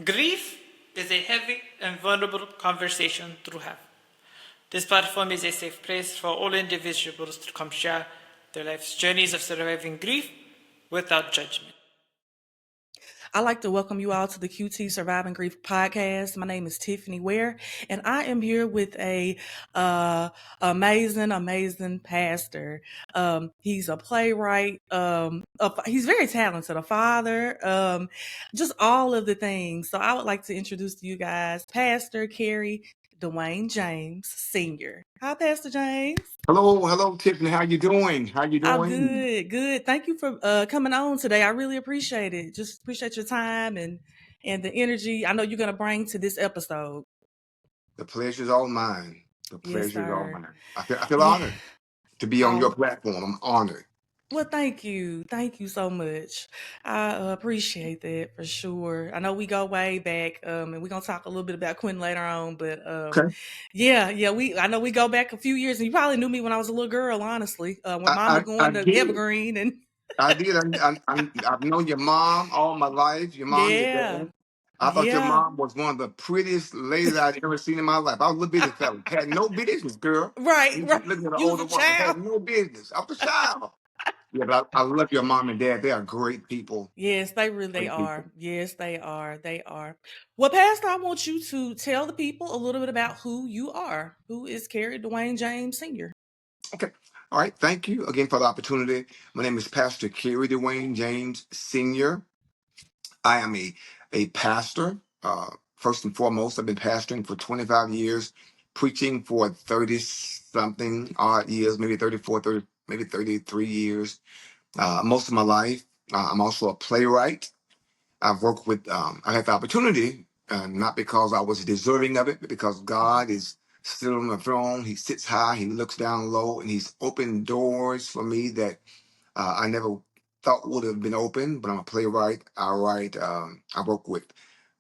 Grief is a heavy and vulnerable conversation to have. This platform is a safe place for all individuals to come share their life's journeys of surviving grief without judgment. I'd like to welcome you all to the QT Surviving Grief podcast. My name is Tiffany Ware, and I am here with a amazing pastor. He's a playwright. He's very talented, a father, just all of the things. So I would like to introduce to you guys Pastor Kerry Dewayne James Sr. Hi, Pastor James. Hello, Tiffany. How you doing? How you I'm doing? good. Thank you for coming on today. I really appreciate it. Just appreciate your time and the energy I know you're gonna bring to this episode. The pleasure's all mine. The Yes, pleasure's all sir. mine. I feel Yeah. honored to be on your Oh, platform. I'm honored. well, thank you. Thank you so much. I appreciate that for sure. I know we go way back, and we're gonna talk a little bit about Quinn later on, but Okay. I know we go back a few years, and you probably knew me when I was a little girl, honestly. When I Mama I, I going to did. Evergreen and I did. I've known your mom all my life. Your mom, your yeah, dad. I thought your yeah. mom was one of the prettiest ladies I'd ever seen in my life. I was a little bitty fella. Had no business, girl. Right, right. Looking at an You was older a woman. child. Had no business. I was a child. Yeah, but I love your mom and dad. They are great people. Yes, they really Great people. are. Yes, they are. They are. Well, Pastor, I want you to tell the people a little bit about who you are. Who is Kerry Dwayne James Sr.? Okay. All right. Thank you again for the opportunity. My name is Pastor Kerry Dewayne James Sr. I am a pastor. First and foremost, I've been pastoring for 25 years, preaching for 30 something odd years, maybe 34, 30, maybe 33 years, most of my life. I'm also a playwright. I've worked with, I had the opportunity, not because I was deserving of it, but because God is still on the throne. He sits high, he looks down low, and he's opened doors for me that I never thought would have been open. But I'm a playwright. I write, I work with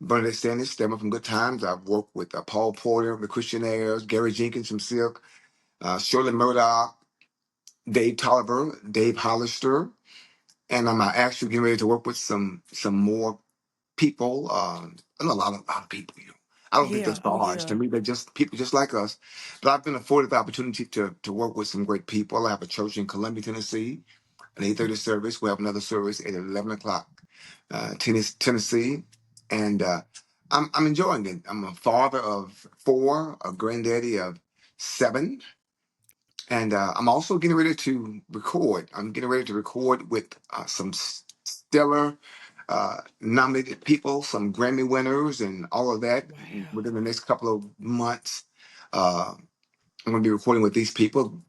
Bernadette Sanders, Stammer from Good Times. I've worked with Paul Porter, the Christianaires, Gary Jenkins from Silk, Shirley Murdoch, Dave Tolliver, Dave Hollister, and I'm actually getting ready to work with some more people. I know a lot of people. I don't think they're Yeah. Oh, stars. To yeah. me, they're just people just like us. But I've been afforded the opportunity to work with some great people. I have a church in Columbia, Tennessee, an 8:30 service. We have another service at 11 o'clock, Tennessee, and I'm enjoying it. I'm a father of four, a granddaddy of seven, and I'm also getting ready to record. I'm getting ready to record with some stellar nominated people, some Grammy winners, and all of that Wow. within the next couple of months. Uh, I'm going to be recording with these people,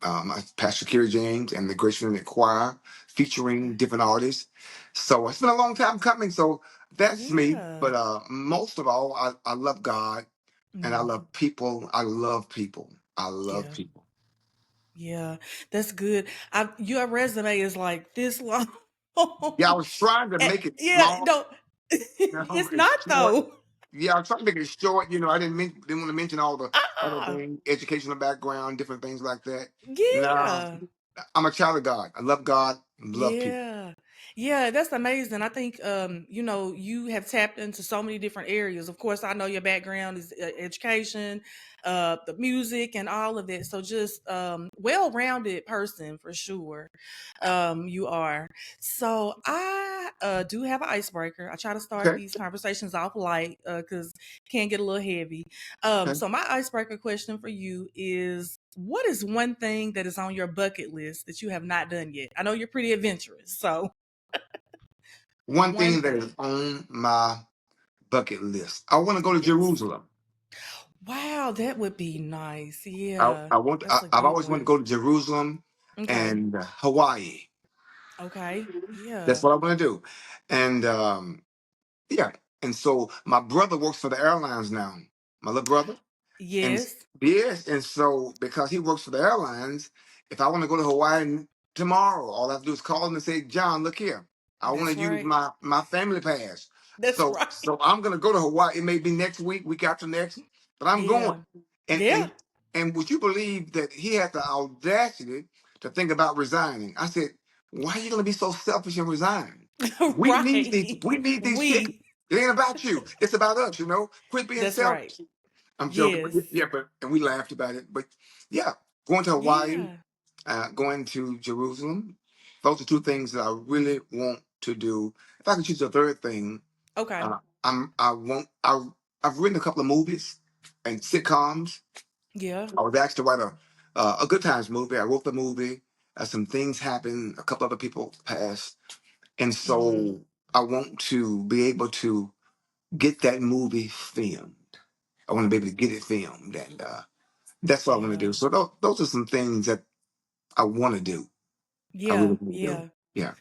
Pastor Kerry James and the Grace Unit Choir, featuring different artists. So it's been a long time coming. So that's me. Yeah. But most of all, I love God and I Mm, love people. I love people. I love yeah. people. Yeah. That's good. Your resume is like this long. Yeah, I was trying to make it Yeah. small. No, No, it's it's not short. though. Yeah, I was trying to make it short. I didn't want to mention all the other Uh-uh. things, educational background, different things like that. No, Yeah. I'm a child of God. I love God. Love people. Yeah. Yeah, that's amazing. I think you have tapped into so many different areas. Of course, I know your background is education, the music and all of that. So just well-rounded person for sure. You are. So I do have an icebreaker. I try to start Okay. these conversations off light cuz can get a little heavy. Okay. So my icebreaker question for you is, what is one thing that is on your bucket list that you have not done yet? I know you're pretty adventurous, so One one thing that is thing. on my bucket list. I want to go to Yes. Jerusalem. Wow, that would be nice. Yeah, I want. that's a I've good always wanted to one. go to Jerusalem Okay. and Hawaii. Okay. That's Yeah. what I want to do. And yeah. And so my brother works for the airlines now. My little brother. And Yes, yes, and so because he works for the airlines, if I want to go to Hawaii tomorrow, all I have to do is call him and say, John, look here. I want that's to use right. my family pass. That's So right. so I'm gonna go to Hawaii. It may be next week, week after next, but I'm going. Yeah. And Yeah. and and would you believe that he had the audacity to think about resigning? I said, why are you gonna be so selfish and resign? We need these Right. we need these We. tickets. It ain't about you. It's about us, you know. Quit being That's right. selfish. I'm joking, but Yes. yeah, but and we laughed about it. But yeah, going to Hawaii, Yeah. going to Jerusalem. Those are two things that I really want to do. If I could choose a third thing, Okay. I won't. I've written a couple of movies and sitcoms. Yeah. I was asked to write a Good Times movie. I wrote the movie. Some things happened. A couple other people passed, and Mm, so I want to be able to get that movie filmed. I want to be able to get it filmed, and that's what I want to yeah. do. So those are some things that I want to do. I Yeah. really want to do. Yeah. Yeah,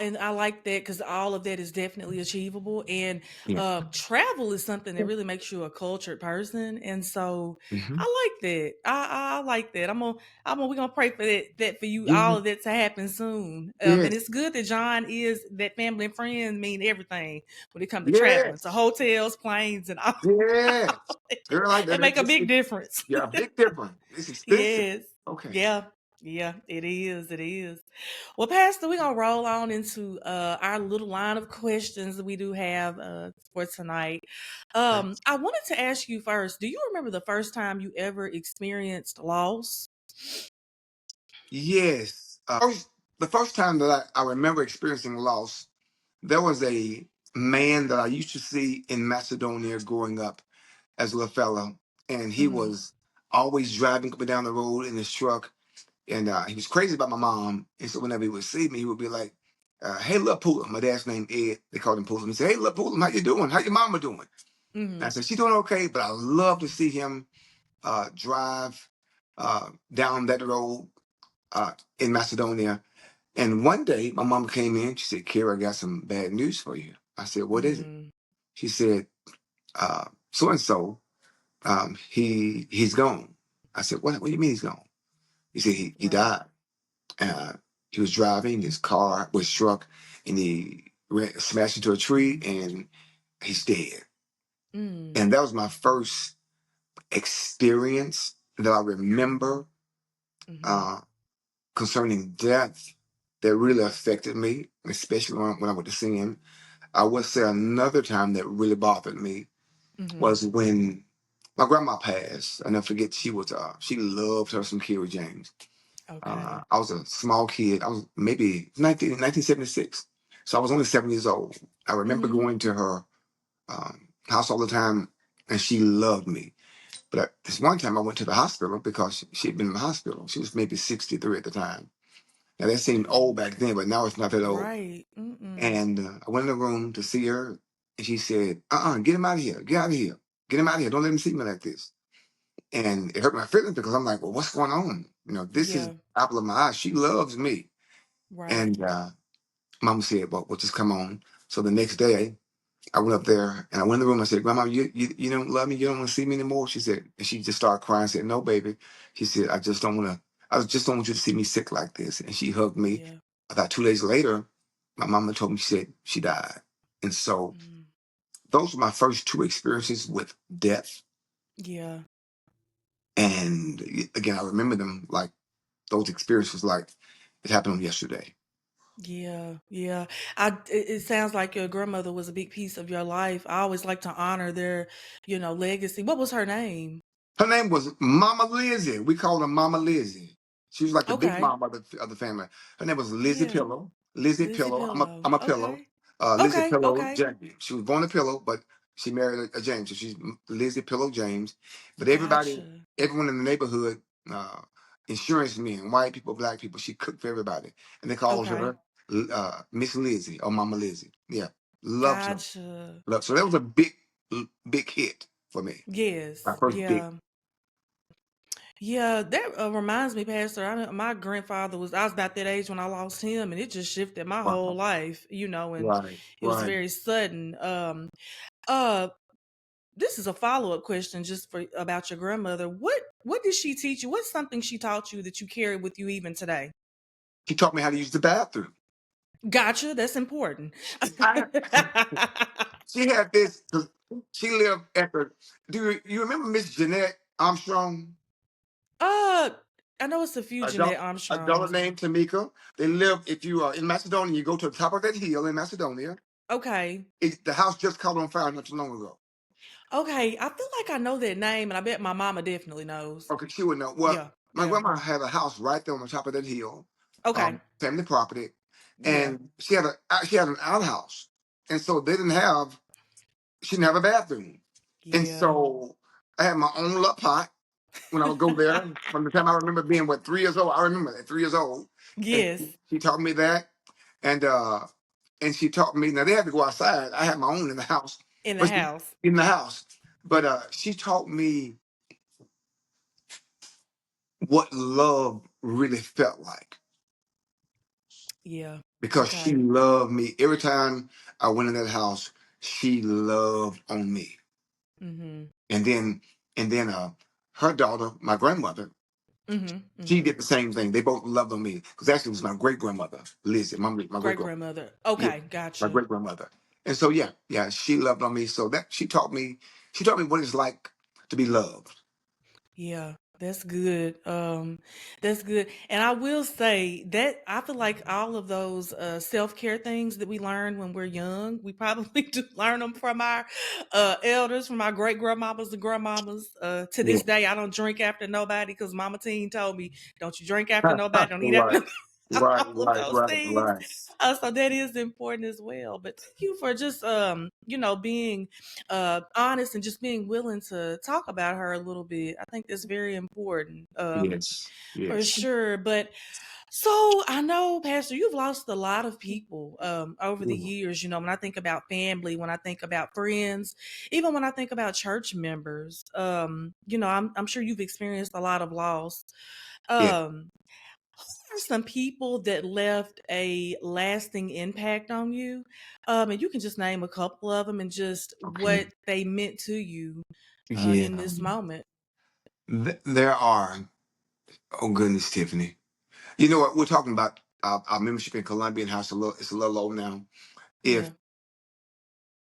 And I like that because all of that is definitely achievable. And yeah. travel is something that really makes you a cultured person. And so Hmm. I like that. I like that. We're gonna pray for that for you, Yeah. all of that to happen soon. And Yes. it's good that John is that family and friends mean everything when it comes to traveling. So Yes. hotels, planes, and all Yes. Girl, like it that. make a big difference. Yeah, big difference. It's expensive. Yes. Okay. Yeah. Yeah, it is. It is. Well, Pastor, we're gonna roll on into our little line of questions that we do have for tonight. Okay. I wanted to ask you first, do you remember the first time you ever experienced loss? Yes. The first time that I remember experiencing loss, there was a man that I used to see in Macedonia growing up as a little fella, and he Mm-hmm. was always driving up and down the road in his truck, and he was crazy about my mom, and so whenever he would see me, he would be like, "Hey, little Poolum," my dad's name Ed, they called him Poolum. He said, "Hey, little Poolum, how you doing? How your mama doing?" And I Mm-hmm. said, "She's doing okay," but I love to see him drive down that road in Macedonia. And one day, my mom came in. She said, "Kerry, I got some bad news for you." I said, "What is it?" Mm-hmm. She said, "So and so, he's gone." I said, "What do you mean he's gone?" He said, he Right. died. Uh, he was driving, his car was struck, and he smashed into a tree, and he's dead." Mm. And that was my first experience that I remember Mm-hmm. uh, concerning death that really affected me, especially when I went to see him. I would say another time that really bothered me Mm-hmm. was when my grandma passed. I never forget, she loved her some Kerry James. Okay. I was a small kid. I was maybe 1976. So I was only 7 years old. I remember Mm-hmm. going to her house all the time, and she loved me. But this one time I went to the hospital because she had been in the hospital. She was maybe 63 at the time. Now that seemed Okay. old back then, but now it's not that old. Right. Mm-mm. And I went in the room to see her, and she said, get him out of here. Get out of here. Get him out of here. Don't let him see me like this. And it hurt my feelings because I'm like, well, what's going on? This is Yeah. apple of my eye. She loves me. Right. And Mama said, well, just come on. So the next day, I went up there and I went in the room. I said, Grandma, you don't love me? You don't want to see me anymore? She said, and she just started crying. I said, no, baby. She said, I just don't want you to see me sick like this. And she hugged me. Yeah. About 2 days later, my mama told me, she said, she died. And so Mm. those were my first two experiences with death. Yeah. And again, I remember them like those experiences like it happened on yesterday. Yeah, yeah. It sounds like your grandmother was a big piece of your life. I always like to honor their, legacy. What was her name? Her name was Mama Lizzie. We called her Mama Lizzie. She was like the big Okay. mom of the family. Her name was Lizzie Yeah. Pillow. Lizzie Lizzie Pillow. Pillow. I'm a pillow. Okay. Lizzie Okay. Pillow Okay. James. She was born a pillow, but she married a James. So she's Lizzie Pillow James. But Gotcha. everyone in the neighborhood, uh, insurance men, white people, black people, she cooked for everybody. And they called Okay. her Miss Lizzie or Mama Lizzie. Yeah. Loved her. Gotcha. So that was a big hit for me. My Yes. first big. Yeah. Yeah. That reminds me, Pastor. My grandfather I was about that age when I lost him, and it just shifted my whole Wow. life, and Right. it was Right. very sudden. Uh, this is a follow-up question just for about your grandmother. What did she teach you? What's something she taught you that you carry with you even today? She taught me how to use the bathroom. Gotcha. That's important. I, she had this. She lived at the. Do you remember Miss Jeanette Armstrong? uh, I know it's a few Jeanette A daughter Armstrongs. named Tamika. They live. If you are in Macedonia, you go to the top of that hill in Macedonia. Okay. The house just caught on fire not too long ago. Okay. I feel like I know that name, and I bet my mama definitely knows. Okay, she would know. Well, Yeah. my Yeah. grandma had a house right there on the top of that hill, Okay. family property, Yeah. and she had an outhouse, and so they didn't have she didn't have a bathroom, and Yeah. so I had my own little pot when I would go there. From the time I remember being 3 years old, I remember at 3 years old, and Yes. she taught me that, and she taught me. Now they had to go outside. I had my own in the house, In the but house. in the house, but she taught me what love really felt like Yeah. because she Okay. loved me every time I went in that house. She loved on me, Mhm. and then her daughter, my grandmother. Mhm. She Mhm. did the same thing. They both loved on me because actually it was my great grandmother, Lizzie, my great Great grandmother. grandmother. Yeah, Okay. my Gotcha. great grandmother. And so yeah, she loved on me. So that she taught me what it's like to be loved. Yeah, that's good. That's good. And I will say that I feel like all of those self-care things that we learn when we're young, we probably do learn them from our elders, from our great grandmamas and grandmamas. To Yeah. this day, I don't drink after nobody because Mama Teen told me, "Don't you drink after nobody? Don't eat after Right. nobody." Right, All of right, those right, things. right. So that is important as well. But thank you for just being honest and just being willing to talk about her a little bit. I think that's very important, Yes. for Yes. sure. But so I know, Pastor, you've lost a lot of people over the Mhm. years. When I think about family, when I think about friends, even when I think about church members, I'm sure you've experienced a lot of loss. Yeah. Um, who are some people that left a lasting impact on you? And you can just name a couple of them and just Okay. what they meant to you Yeah. in this moment. There are. Oh goodness, Tiffany. You know what? We're talking about our membership in Columbian House. It's a little low now. Yeah. If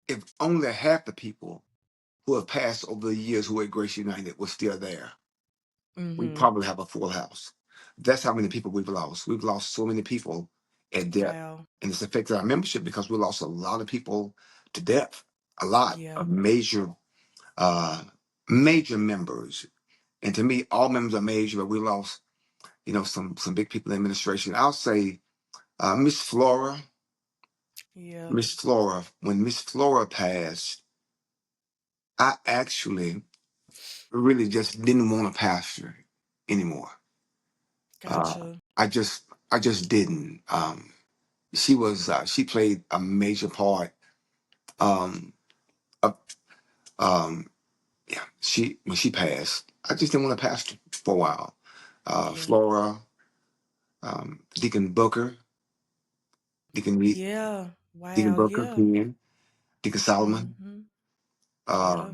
if only half the people who have passed over the years who were at Grace United were still there, we Mm-hmm. probably have a full house. That's how many people we've lost. We've lost so many people at death, Wow. and it's affected our membership because we lost a lot of people to death. A lot Yeah. of uh, major members, and to me, all members are major, but we lost, some big people in administration. I'll say Miss Flora. Yeah. Miss Flora, when Miss Flora passed, I actually really just didn't want to pastor anymore. Uh, Gotcha. I just didn't. She played a major part. Um, of, um, yeah, when she passed, I just didn't want to pastor for a while. Yeah. Flora, Deacon Booker, Deacon Re- Yeah. Deacon Wow. Booker, Yeah. Ken, Deacon Solomon, Mm-hmm. uh,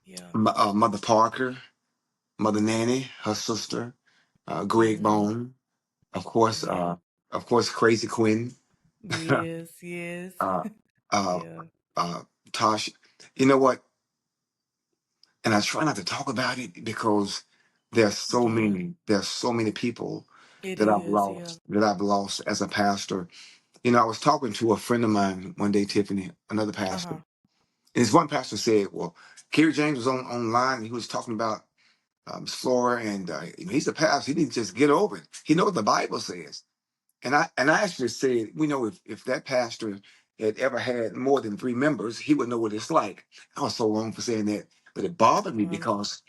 Yeah. Yeah. Mother Parker, Mother Nanny, her sister, Greg Mm-hmm. Bone, Yeah. of course, Crazy Quinn, Yes. Yes. uh, uh, Yeah. uh, Tosh. You know what? And I try not to talk about it because Yeah. there's so many people It that is. Yeah. that I've lost as a pastor. I was talking to a friend of mine one day, Tiffany, another pastor. Uh-huh. And this one pastor said, well, Kerry James was online and he was talking about Flora, and he's a pastor. He needs to just get over it. He knows what the Bible says. And I actually said, we know if that pastor had ever had more than 3 members, he would know what it's like. I was so wrong for saying that, but it bothered me Wow. because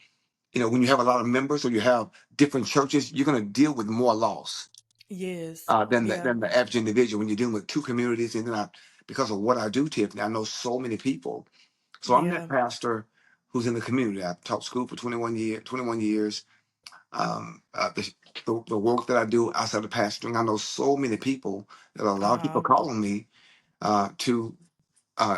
when you have a lot of members or you have different churches, you're going to deal with more loss Yes. Yeah. than the average individual when you're dealing with 2 communities. And then because of what I do, Tiffany, I know so many people. So I'm that Yeah. pastor who's in the community. I've taught school for 21 years. The work that I do outside of pastoring, I know so many people that a lot of people Uh-huh. calling me to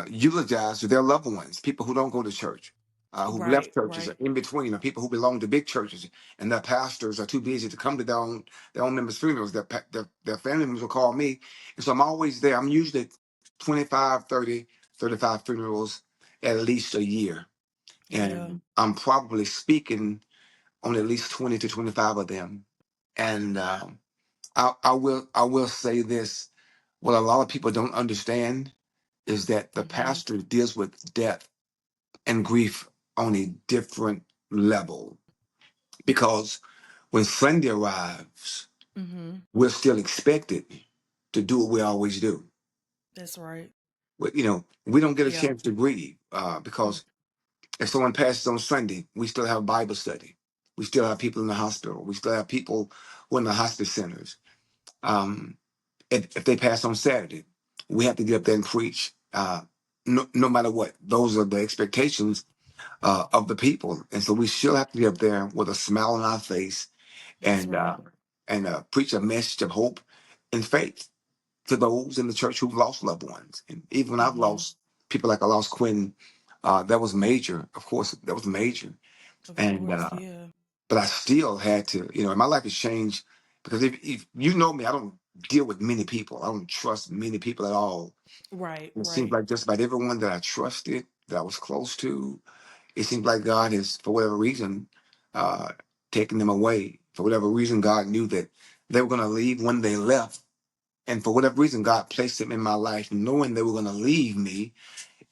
eulogize their loved ones, people who don't go to church, who left Right. churches, or Right. in between, or people who belong to big churches, and their pastors are too busy to come to their own members' funerals. Their family members will call me, and so I'm always there. I'm usually at 25, 30, 35 funerals at least a year, Yeah. and I'm probably speaking on at least 20 to 25 of them. And I will say this: what a lot of people don't understand is that the Mm-hmm. pastor deals with death and grief on a different level. Because when Sunday arrives, Mm-hmm. we're still expected to do what we always do. That's right. We don't get a Yeah. chance to grieve Mm. because if someone passes on Sunday, we still have Bible study. We still have people in the hospital. We still have people who are in the hospice centers. Um, if they pass on Saturday, we have to get up there and preach. No matter what, those are the expectations of the people, and so we still have to get up there with a smile on our face That's and right. preach a message of hope and faith to those in the church who've lost loved ones. And even when I've Mm-hmm. lost people, like I lost Quinn, that was major. Of course, that was major. Of And course. Yeah. but I still had to, and my life has changed because if you know me, I don't deal with many people. I don't trust many people at all. Right. It seems Right. like just about everyone that I trusted, that I was close to, it seems like God has, for whatever reason, uh, taken them away. For whatever reason, God knew that they were going to leave when they left. And for whatever reason, God placed them in my life, knowing they were going to leave me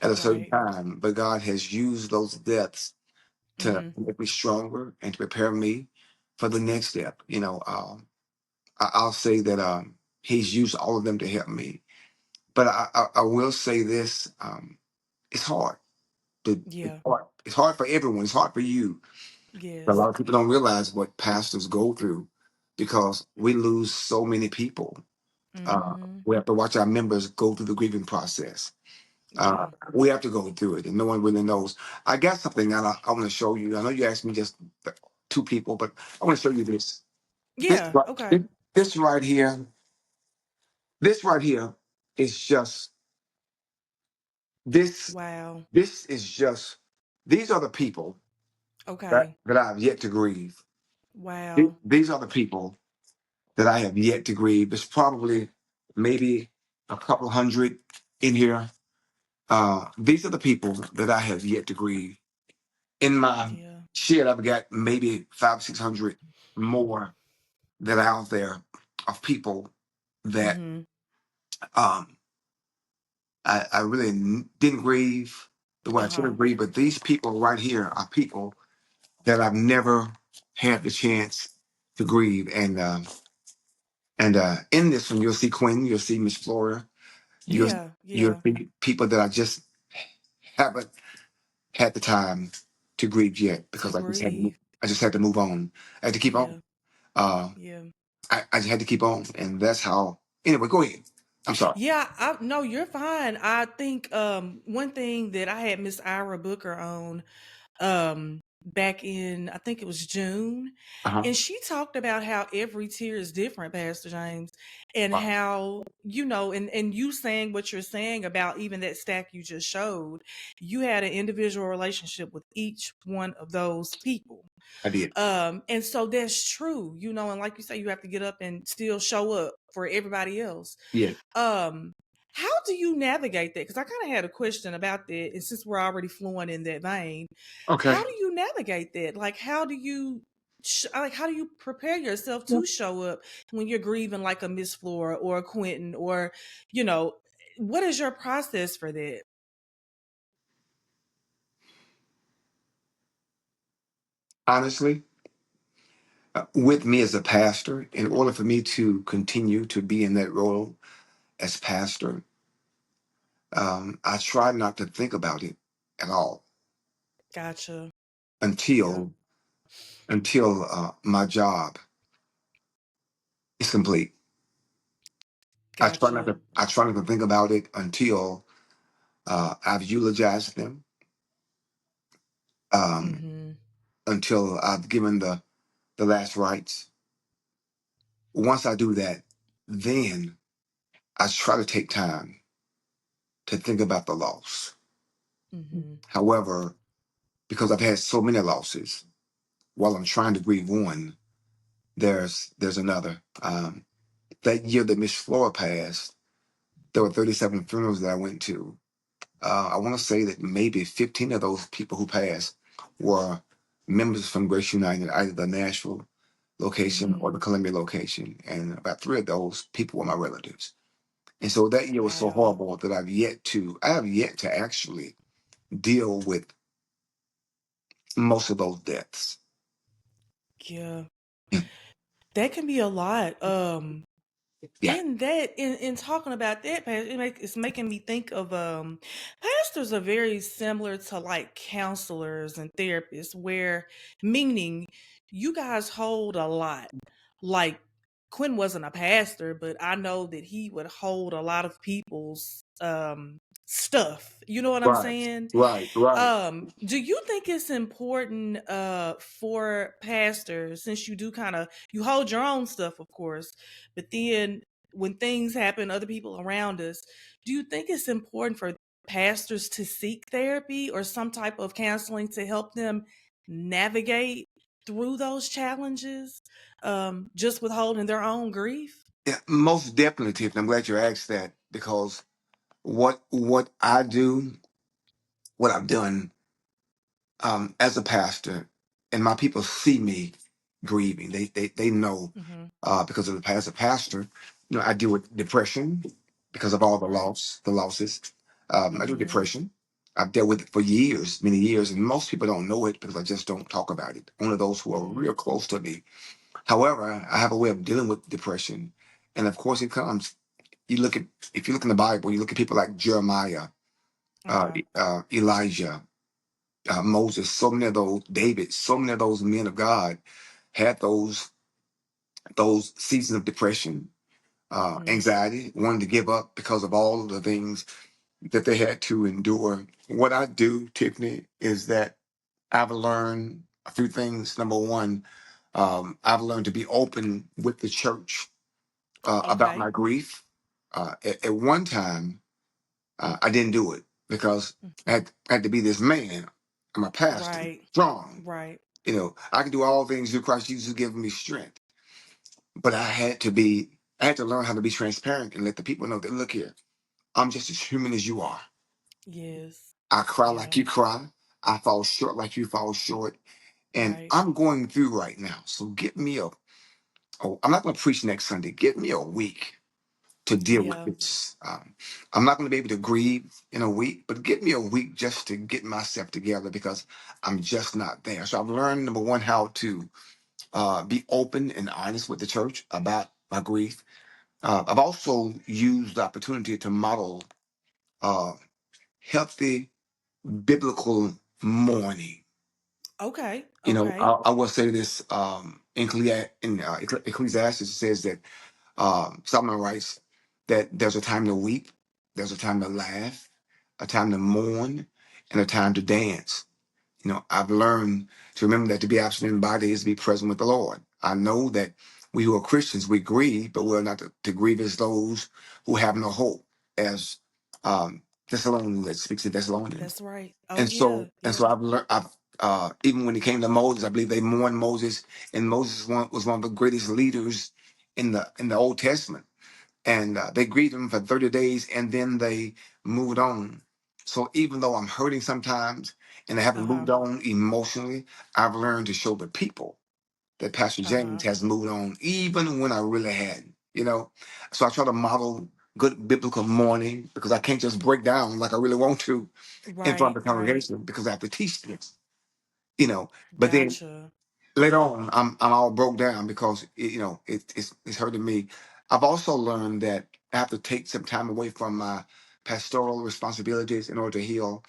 at a certain Right. time. But God has used those deaths to Mm-hmm. make me stronger and to prepare me for the next step. I'll say that He's used all of them to help me. But I will say this: it's hard. Yeah. It's hard for everyone. It's hard for you. A Yes. lot of people don't realize what pastors go through because we lose so many people. Mm-hmm. We have to watch our members go through the grieving process. Yeah. We have to go through it, and no one really knows. I got something that I want to show you. I know you asked me just two people, but I want to show you this. This Yeah. right, Okay. this right here. This right here is just this. Wow. This is just. These are the people Okay. that I've yet to grieve. Wow. These are the people that I have yet to grieve. There's probably maybe a couple hundred in here. These are the people that I have yet to grieve. In my Yeah. shed, I've got maybe 500, 600 more that are out there of people that Mm-hmm. um, I really didn't grieve the way I should Uh-huh. have grieved. But these people right here are people that I've never had the chance to grieve. And in this one, you'll see Quinn, you'll see Miss Flora, you'll Yeah. you'll Yeah. see people that I just haven't had the time to grieve yet To because grieve. I just had to move on. I had to keep on. Yeah. Uh, Yeah. I just had to keep on, and that's how. Anyway, go ahead. I'm sorry. Yeah, no, you're fine. I think one thing that I had Miss Ira Booker on back in, I think it was June, Uh-huh. and she talked about how every tier is different, Pastor James, and how, and you saying what you're saying about even that stack you just showed, you had an individual relationship with each one of those people. I did. And so that's true, and like you say, you have to get up and still show up for everybody else. Yeah. um, how do you navigate that? Because I kind of had a question about that, and since we're already flowing in that vein, Okay. how do you navigate that? Like, how do you prepare yourself to show up when you're grieving, like a Miss Flora or a Quentin, or you know, what is your process for that? Honestly, with me as a pastor, in order for me to continue to be in that role as pastor, I try not to think about it at all Gotcha. Yeah. until my job is complete. Gotcha. I try not to think about it until I've eulogized them, um, Mm-hmm. until I've given the last rites. Once I do that, then I try to take time to think about the loss. Mm-hmm. However, because I've had so many losses, while I'm trying to grieve one, there's another. That year that Miss Flora passed, there were 37 funerals that I went to. I want to say that maybe 15 of those people who passed were members from Grace United, either the Nashville location Mm-hmm. or the Columbia location, and about three of those people were my relatives. And so that year was so Wow. horrible that I have yet to actually deal with most of those deaths. Yeah. Yeah. That can be a lot. Yeah. In that, in talking about that, it's making me think of pastors are very similar to like counselors and therapists, where meaning you guys hold a lot. Like Quinn wasn't a pastor, but I know that he would hold a lot of people's stuff. You know what I'm Right. saying? Right. Right. Do you think it's important for pastors, since you do kind of you hold your own stuff, of course, but then when things happen, other people around us, do you think it's important for pastors to seek therapy or some type of counseling to help them navigate through those challenges, just withholding their own grief? Yeah, most definitely, Tiffany. I'm glad you asked that because what I do, what I've done as a pastor, and my people see me grieving. They know Hmm. because of the past. As a pastor, I deal with depression because of all Right. the losses. I do Hmm. depression. I've dealt with it for years, many years, and most people don't know it because I just don't talk about it. Only those who are Hmm. real close to me. However, I have a way of dealing with depression, and of course, it comes. You look at if you look in the Bible, you look at people like Jeremiah, Uh-huh. Elijah, Moses, so many of those, David, so many of those men of God had those seasons of depression, Hmm. anxiety, wanting to give up because of all of the things that they had to endure. What I do, Tiffany, is that I've learned a few things. Number one, I've learned to be open with the church about Okay. my grief. At one time, I didn't do it because I had to be this man. I'm a pastor, Right. strong. Right. I can do all things through Christ Jesus who gives me strength. But I had to learn how to be transparent and let the people know that, look here, I'm just as human as you are. Yes. I cry like Yeah. you cry. I fall short like you fall short. And Right. I'm going through right now. So get me I'm not going to preach next Sunday. Get me a week to deal with Yeah. this. I'm not going to be able to grieve in a week, but give me a week just to get myself together because I'm just not there. So I've learned, number one, how to be open and honest with the church about my grief. I've also used the opportunity to model uh, healthy biblical mourning. Okay. Okay. I will say this in Ecclesiastes says that Solomon writes that there's a time to weep, there's a time to laugh, a time to mourn, and a time to dance. I've learned to remember that to be absent in body is to be present with the Lord. I know that we who are Christians, we grieve, but we're not to grieve as those who have no hope, as Thessalonians that speaks to Thessalonians. That's right. Oh And yeah. so Yeah. I've learned. Even when it came to Moses, I believe they mourned Moses, and Moses was one of the greatest leaders in the Old Testament, and they grieved him for 30 days, and then they moved on. So even though I'm hurting sometimes, and I haven't Uh-huh. moved on emotionally, I've learned to show the people that Pastor James Uh-huh. has moved on, even when I really hadn't. So I try to model good biblical mourning because I can't just break down like I really want to in front Right. of the Right. congregation because I have to teach this, you know. But then Gotcha. later on, I'm all broke down because it's hurting me. I've also learned that I have to take some time away from my pastoral responsibilities in order to heal.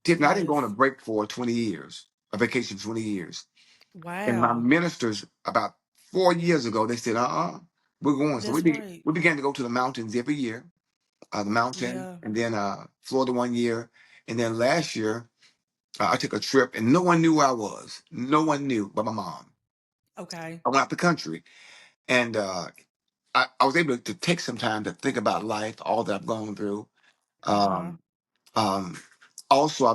Tiffany, I didn't go on a Yes. break for 20 years, a vacation for 20 years. And my Wow. ministers, about 4 years ago, they said, we're going. So That's right. we began to go to the mountains every year, the mountain, Yeah. and then Florida one year. And then last year, I took a trip and no one knew where I was. No one knew but my mom. Okay. I went out the country and I was able to take some time to think about life, all that I've gone through. Uh-huh. Um, um, Also,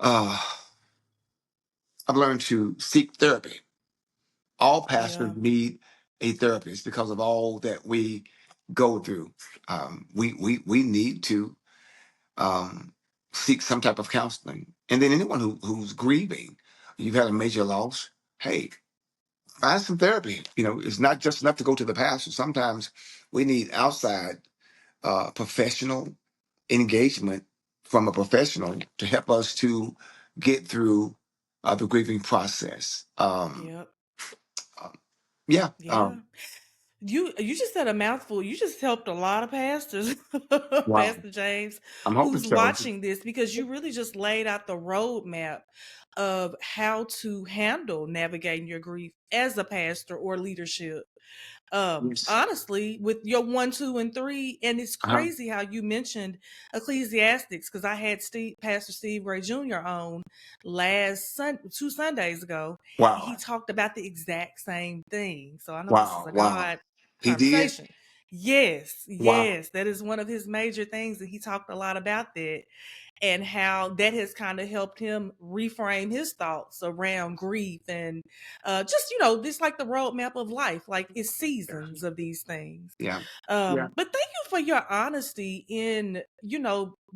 uh, I've learned to seek therapy. All pastors Yeah. need a therapist because of all that we go through. We need to um, seek some type of counseling. And then anyone who's grieving, you've had a major loss. Hey, find some therapy. It's not just enough to go to the pastor. Sometimes we need outside professional engagement from a professional to help us to get through the grieving process. Yep. Um, yeah. Yeah. You just said a mouthful. You just helped a lot of pastors, Wow. Pastor James, I'm hoping who's so. watching this, because you really just laid out the roadmap of how to handle navigating your grief as a pastor or leadership. Yes. Honestly, with your 1, 2, and 3, and it's Uh-huh. crazy how you mentioned Ecclesiastics, because I had Pastor Steve Gray Jr. on last 2 Sundays ago, and he Wow. talked about the exact same thing. So I know this is Wow. a Wow. God He did. conversation. Yes, Wow. yes, that is one of his major things, and he talked a lot about that and how that has kind of helped him reframe his thoughts around grief and just this, like the roadmap of life, like it's Yeah. seasons of these things. Yeah. Yeah. But thank you for your honesty in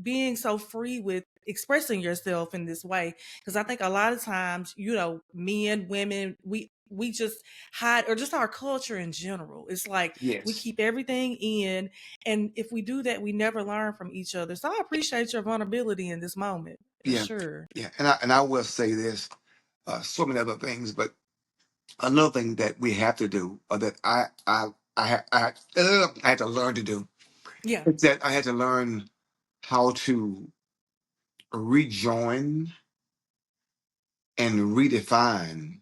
being so free with expressing yourself in this way, because I think a lot of times men, women, we just hide, or just our culture in general, it's like we Yes. keep everything in, and if we do that, we never learn from each other. So I appreciate your vulnerability in this moment, for Yeah. sure. Yeah. And I will say this, so many other things, but another thing that we have to do, or that I had to learn to do, Yeah. is that I had to learn how to rejoin and redefine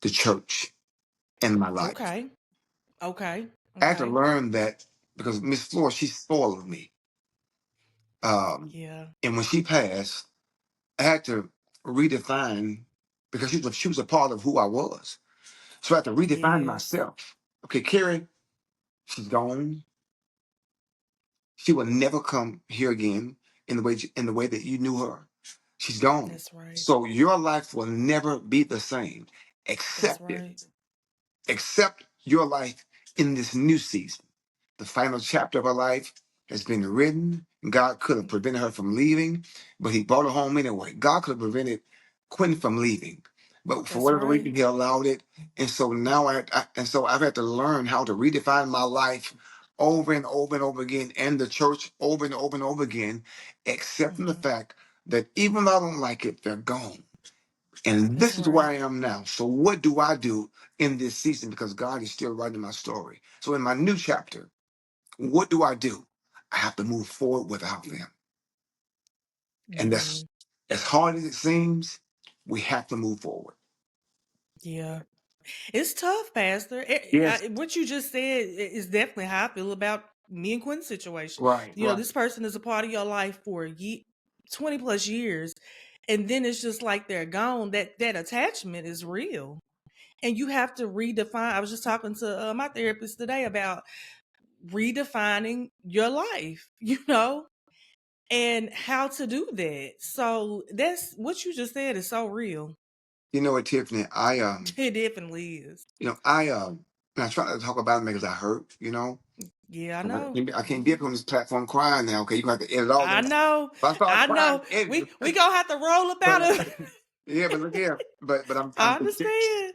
the church in my life. Okay. Okay. I had to Okay. learn that because Miss Flora, she spoiled me. Yeah. And when she passed, I had to redefine because she was a part of who I was. So I had to redefine Yes. myself. Okay, Kerry, she's gone. She will never come here again in the way that you knew her. She's gone. That's right. So your life will never be the same. That's Accept it. right. Accept your life in this new season. The final chapter of her life has been written. God could have prevented her from leaving, but he brought her home anyway. God could have prevented Quinn from leaving, but for That's whatever right. reason, he allowed it. And so now I've had to learn how to redefine my life over and over and over again, and the church over and over and over again, accepting the Mhm. fact that even though I don't like it, they're gone. And That's this is where right. I am now. So what do I do in this season? Because God is still writing my story. So in my new chapter, what do? I have to move forward without them. And that's Hmm. as hard as it seems, we have to move forward. Yeah. It's tough, Pastor. Yes. What you just said is definitely how I feel about me and Quinn's situation. Right, right. This person is a part of your life for 20 plus years, and then it's just like they're gone. That attachment is real, and you have to redefine. I was just talking to my therapist today about redefining your life, and how to do that. So that's what you just said is so real. You know what, Tiffany, It definitely is. I and I try to talk about it because I hurt. Yeah, I And know. I can't be up on this platform crying now, okay? You're gonna have to edit all I that. know. If I start I crying, know. edit We it. we gonna have to roll up out But of. yeah, but look here. But I'm I convinced. understand.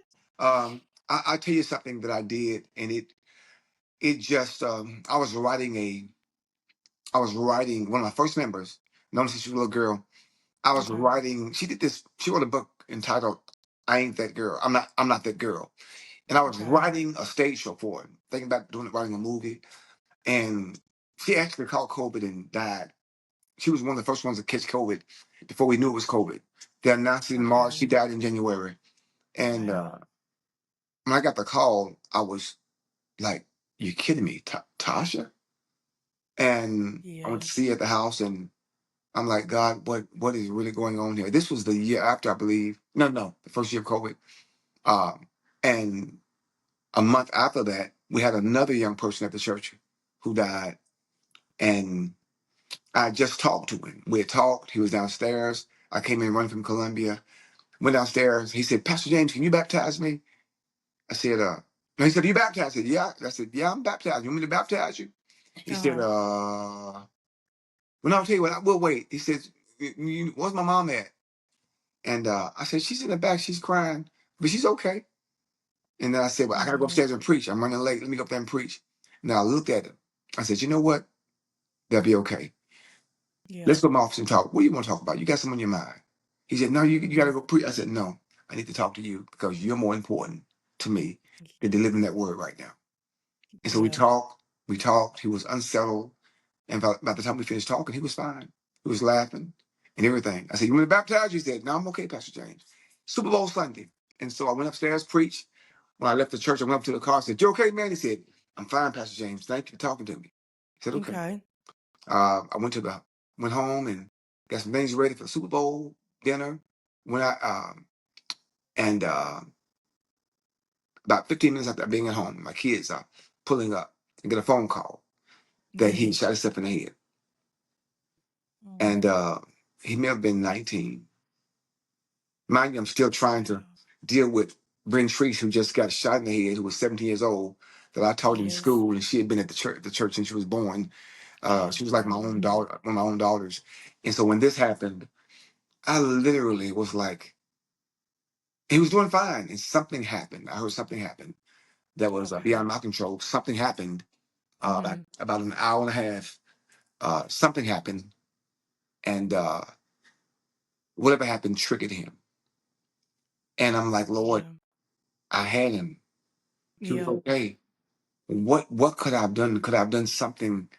I tell you something that I did, and it just I was writing one of my first members, known since she was a little girl. I was Okay. writing. She wrote a book entitled "I Ain't That Girl." I'm not that girl. And I was Okay. writing a stage show for it, thinking about writing a movie. And she actually caught COVID and died. She was one of the first ones to catch COVID before we knew it was COVID. They announced it in March. Okay. She died in January. And Wow. when I got the call, I was like, "You kidding me, Tasha?" And I went Yeah. to see her at the house, and I'm like, God, what is really going on here? This was the year after, I believe. No, no, the first year of COVID. And a month after that, we had another young person at the church who died. And I just talked to him. We had talked. He was downstairs. I came in running from Columbia. Went downstairs. He said, Pastor James, can you baptize me? I said, no, he said, you baptized? I said, yeah. I said, yeah, I'm baptized. You want me to baptize you? He said, Uh-huh. well, no, I'll tell you what, I will wait. He says, where's my mom at? And I said, she's in the back. She's crying. but she's okay. And then I said, well, I gotta go Mhm. upstairs and preach. I'm running late. Let me go up there and preach. Now I looked at him. I said, you know what? That'll be okay. Yeah. Let's go to my office and talk. What do you want to talk about? You got something on your mind. He said, no, you got to Mhm. go preach. I said, no, I need to talk to you because you're more important to me than delivering that word right now. And so Yeah. we talked. He was unsettled. And by the time we finished talking, he was fine. He was laughing and everything. I said, you want to baptize you? He said, no, I'm okay, Pastor James. Super Bowl Sunday. And so I went upstairs, preached. When I left the church, I went up to the car. I said, you okay, man? He said, I'm fine, Pastor James. Thank you for talking to me. I said, okay. Okay. I went home and got some things ready for the Super Bowl dinner. When I and About 15 minutes after being at home, my kids are pulling up and get a phone call that he Mhm. shot himself in the head. And Oh. he may have been 19. Mind you, I'm still trying to Wow. deal with Bryn Treese, who just got shot in the head, who was 17 years old, that I taught in Yes. school, and she had been at the church since she was born. Oh She was like my wow. own daughter, one of my own daughters. And so when this happened, I literally was like, he was doing fine, and something happened. I heard something happen that was Okay. beyond my control. Something happened Mhm. about an hour and a half. Something happened, and whatever happened triggered him. And I'm like, Lord, Yeah. I had him. He was Yeah. okay. What could I have done? Could I have done something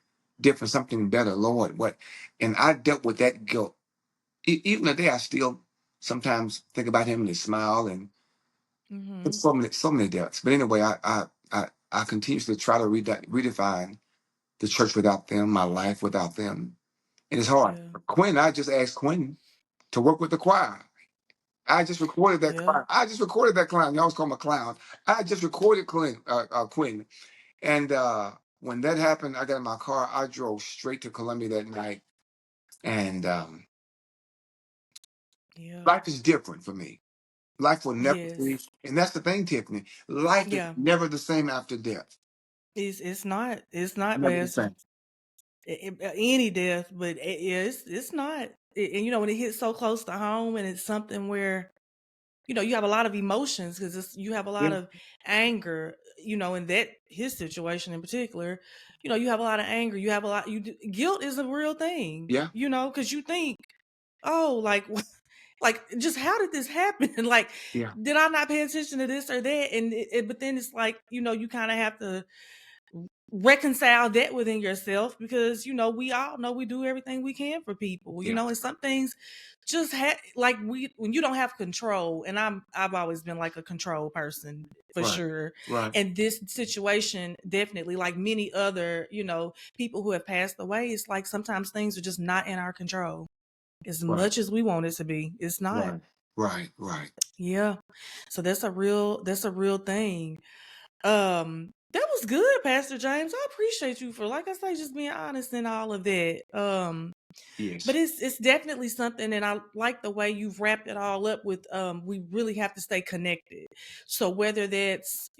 different, something better, Lord? What? And I dealt with that guilt. Even today, I still sometimes think about him and his smile, and it's Mhm. so many depths. But anyway, I continuously try to redefine the church without them, my life without them, and it's hard. Yeah. Quinn, I just asked Quinn to work with the choir. I just recorded that Yeah. clown. I just recorded that clown. You always call him a clown. I just recorded Quinn. And when that happened, I got in my car. I drove straight to Columbia that night. And Yeah. life is different for me. Life will never be. Yes. And that's the thing, Tiffany. Life is Yeah. never the same after death. It's not. It's not, Never the Pastor. same. Any death, but yeah, it's not. And when it hits so close to home, and it's something where you have a lot of emotions because you have a lot Yeah. of anger. In that his situation in particular, you have a lot of anger. You have a lot. Guilt is a real thing. Yeah. Because you think, oh, like like just how did this happen? Like, Yeah. did I not pay attention to this or that? And but then it's like you kind of have to reconcile that within yourself because we all know we do everything we can for people, Yeah. and some things just like when you don't have control. And I've always been like a control person for Right. sure. Right. And this situation definitely, like many other people who have passed away, it's like sometimes things are just not in our control as Right. much as we want it to be. It's not. Right. Right. Right. Yeah. So that's a real thing. That was good, Pastor James. I appreciate you for, like I say, just being honest in all of that. But Yes. it's definitely something, and I like the way you've wrapped it all up with we really have to stay connected. So whether that's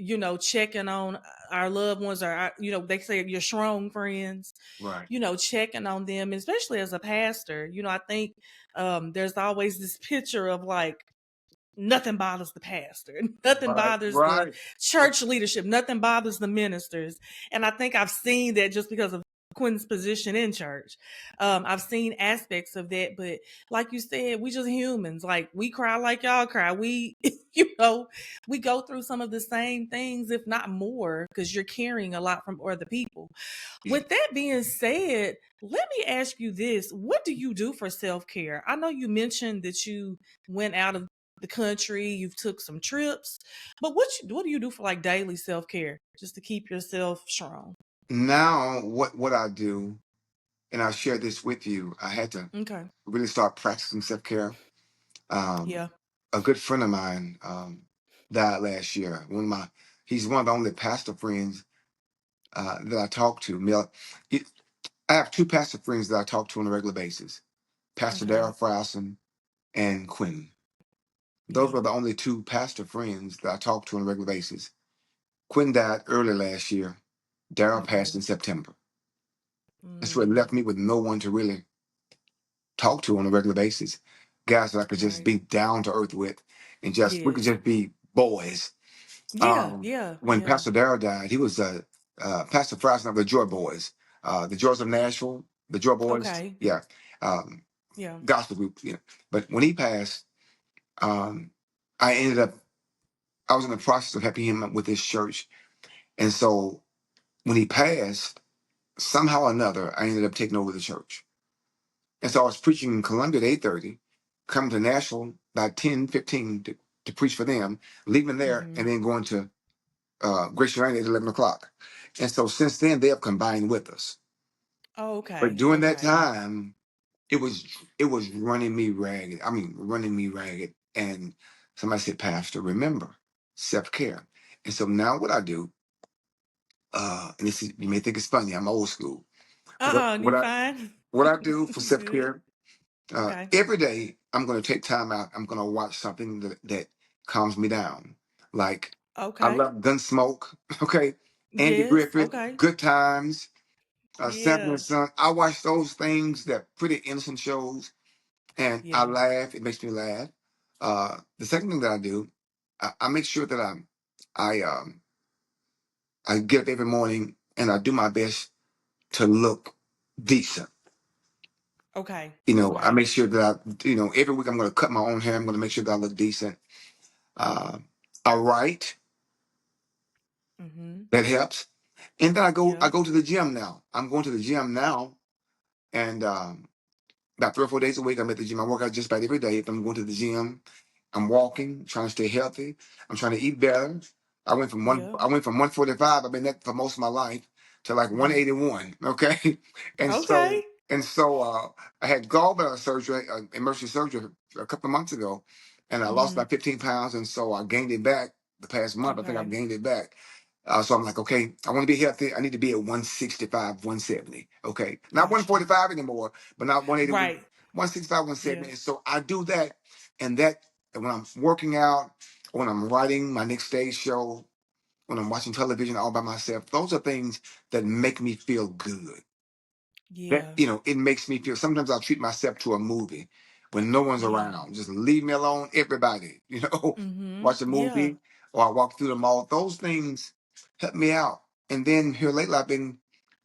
checking on our loved ones, or they say your strong friends, Right. checking on them, especially as a pastor. I think there's always this picture of like nothing bothers the pastor, nothing Right. bothers the Right. church leadership, nothing bothers the ministers. And I think I've seen that just because of Quinn's position in church. I've seen aspects of that, but like you said, we just humans. Like, we cry like y'all cry. We, we go through some of the same things, if not more, because you're carrying a lot from other people. Yeah. With that being said, let me ask you this. What do you do for self-care? I know you mentioned that you went out of the country, you've took some trips, but what do you do for like daily self-care just to keep yourself strong? Now, what I do, and I'll share this with you. I had to Okay. really start practicing self care. Um, Yeah. a good friend of mine died last year. He's one of the only pastor friends that I talk to. It- I have two pastor friends that I talk to on a regular basis: Pastor Okay. Darrell Frowson and Quinn. Those Yeah. were the only two pastor friends that I talk to on a regular basis. Quinn died early last year. Darrell Okay. passed in September. And so it Mm, left me with no one to really talk to on a regular basis. Guys that I could just right. be down to earth with, and just we could Yes. just be boys. Yeah, yeah, When yeah. Pastor Darrell died, he was Pastor Froston of the Joy Boys, the Joys of Nashville, the Joy Boys. Okay. Yeah, um, Yeah. gospel group. Yeah, but when he passed, um, I ended up. I was in the process of helping him with his church, and so when he passed, somehow or another, I ended up taking over the church. And so I was preaching in Columbia at 8:30, coming to Nashville by 10:15 to preach for them, leaving there, Mm-hmm. and then going to Grace United at 11 o'clock. And so since then, they have combined with us. Oh, But okay. during that Okay. time, it was it was running me ragged. I mean, running me ragged. And somebody said, Pastor, remember self-care. And so now what I do, and this is, you may think it's funny, I'm old school. What what You I fine? what I do for You good? self-care, Okay. every day I'm going to take time out. I'm going to watch something that calms me down. Like I Okay. love Gunsmoke. Okay, Andy Yes. Griffith, Okay. Good Times, Sanford and Yeah. Son. I watch those things, that pretty innocent shows, and I Yeah. laugh. It makes me laugh. The second thing that I do, I make sure that I um I get up every morning and I do my best to look decent. Okay. I Okay. make sure that every week I'm going to cut my own hair. I'm going to make sure that I look decent. Uh, I write. Mm-hmm. That helps. And then I go Yeah. I go to the gym now. I'm going to the gym now, and about 3 or 4 days a week I'm at the gym. I work out just about every day. If I'm going to the gym, I'm walking, trying to stay healthy. I'm trying to eat better. Yeah. I went from 145. I've been that for most of my life to like Mm-hmm. 181. Okay, and so Okay. and so I had gallbladder surgery, emergency surgery, a couple of months ago, and I lost Mm-hmm. about 15 pounds, and so I gained it back the past month. I think I've Okay. gained it back. So I'm like, okay, I want to be healthy. I need to be at 165, 170. Okay, not Gotcha. 145 anymore, but not 180, Right. 165, Yeah. 170. And so I do that. And when I'm working out, when I'm writing my next stage show, when I'm watching television all by myself, those are things that make me feel good. Yeah. It makes me feel, sometimes I'll treat myself to a movie when no one's Yeah. around. Just leave me alone, everybody, Mm-hmm. watch a Yeah. movie, or I walk through the mall. Those things help me out. And then here lately, I've been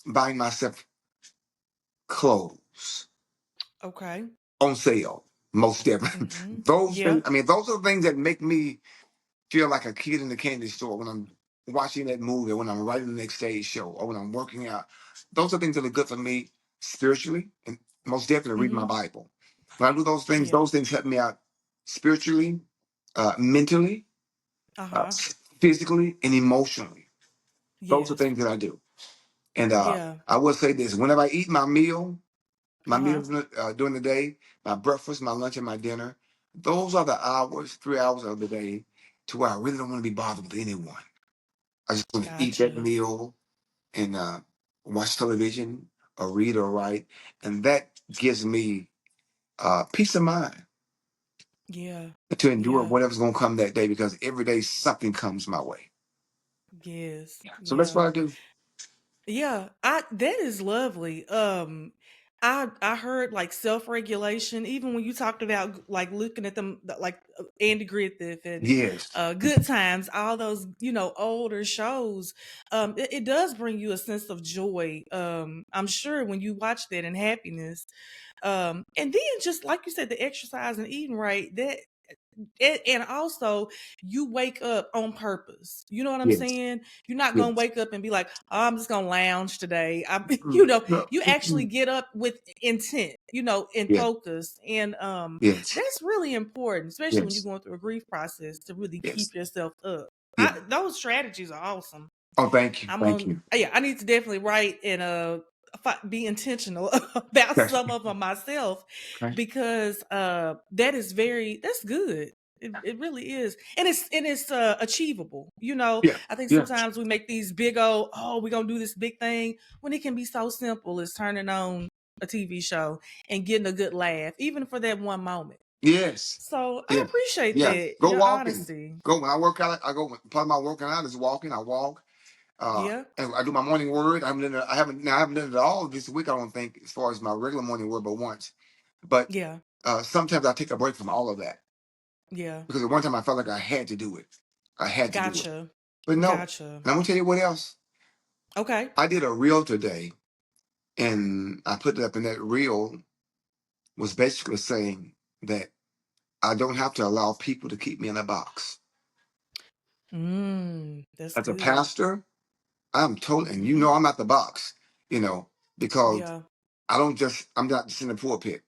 buying myself clothes Okay. on sale, most definitely. Mm-hmm. Those Yeah. things, I mean, those are the things that make me feel like a kid in the candy store when I'm watching that movie, when I'm writing the next stage show, or when I'm working out. Those are things that are good for me spiritually, and most definitely reading my Mm-hmm. Bible. When I do Yeah. those things help me out spiritually, mentally, uh, Uh-huh. physically, and emotionally. Those are Yes. things that I do. And Yeah. I will say this: whenever I eat my Uh-huh. meals during the day, my breakfast, my lunch, and my dinner, those are the hours, 3 hours of the day, to where I really don't want to be bothered with anyone. I just want to eat that Gotcha. meal and watch television or read or write, and that gives me peace of mind Yeah. to endure Yeah. whatever's going to come that day, because every day something comes my way. Yes. So that's Yeah. what I do. Yeah, I that is lovely. I heard like self-regulation, even when you talked about like looking at them like Andy Griffith and Yes. Good Times, all those, older shows. It does bring you a sense of joy. I'm sure when you watch that and happiness. And then just like you said, the exercise and eating right, and also you wake up on purpose. You know what I'm Yes. saying? You're not gonna Yes. wake up and be like, oh, I'm just gonna lounge today. No. You actually get up with intent, and Yes. focus. And Yes. that's really important, especially when you're Yes. going through a grief process, to really Yes. keep yourself up. Yeah. Those strategies are awesome. Oh, thank you. I'm Thank on. you. Yeah, I need to definitely write and be intentional about Okay. some of them myself, Okay. because that's good. It really is, and it's achievable. Yeah. I think Yeah. sometimes we make these big old, oh, we're gonna do this big thing, when it can be so simple as turning on a TV show and getting a good laugh, even for that one moment. Yes. So I Yeah. appreciate Yeah. that, Go your walking. honesty. Go when I work out. I go. Part of my working out is walking. I walk. Yeah, And I do my morning word. I haven't done it all this week. I don't think, as far as my regular morning word, but once. But yeah, sometimes I take a break from all of that, yeah. because at one time I felt like I had to do it. I had to do it. Gotcha. But no, and Gotcha. I'm gonna tell you what else. Okay. I did a reel today, and I put it up, and that reel was basically saying that I don't have to allow people to keep me in a box. That's As a good. pastor, I'm told, and you Hmm. know I'm at the box, you know, because Yeah. I'm not just in the pulpit.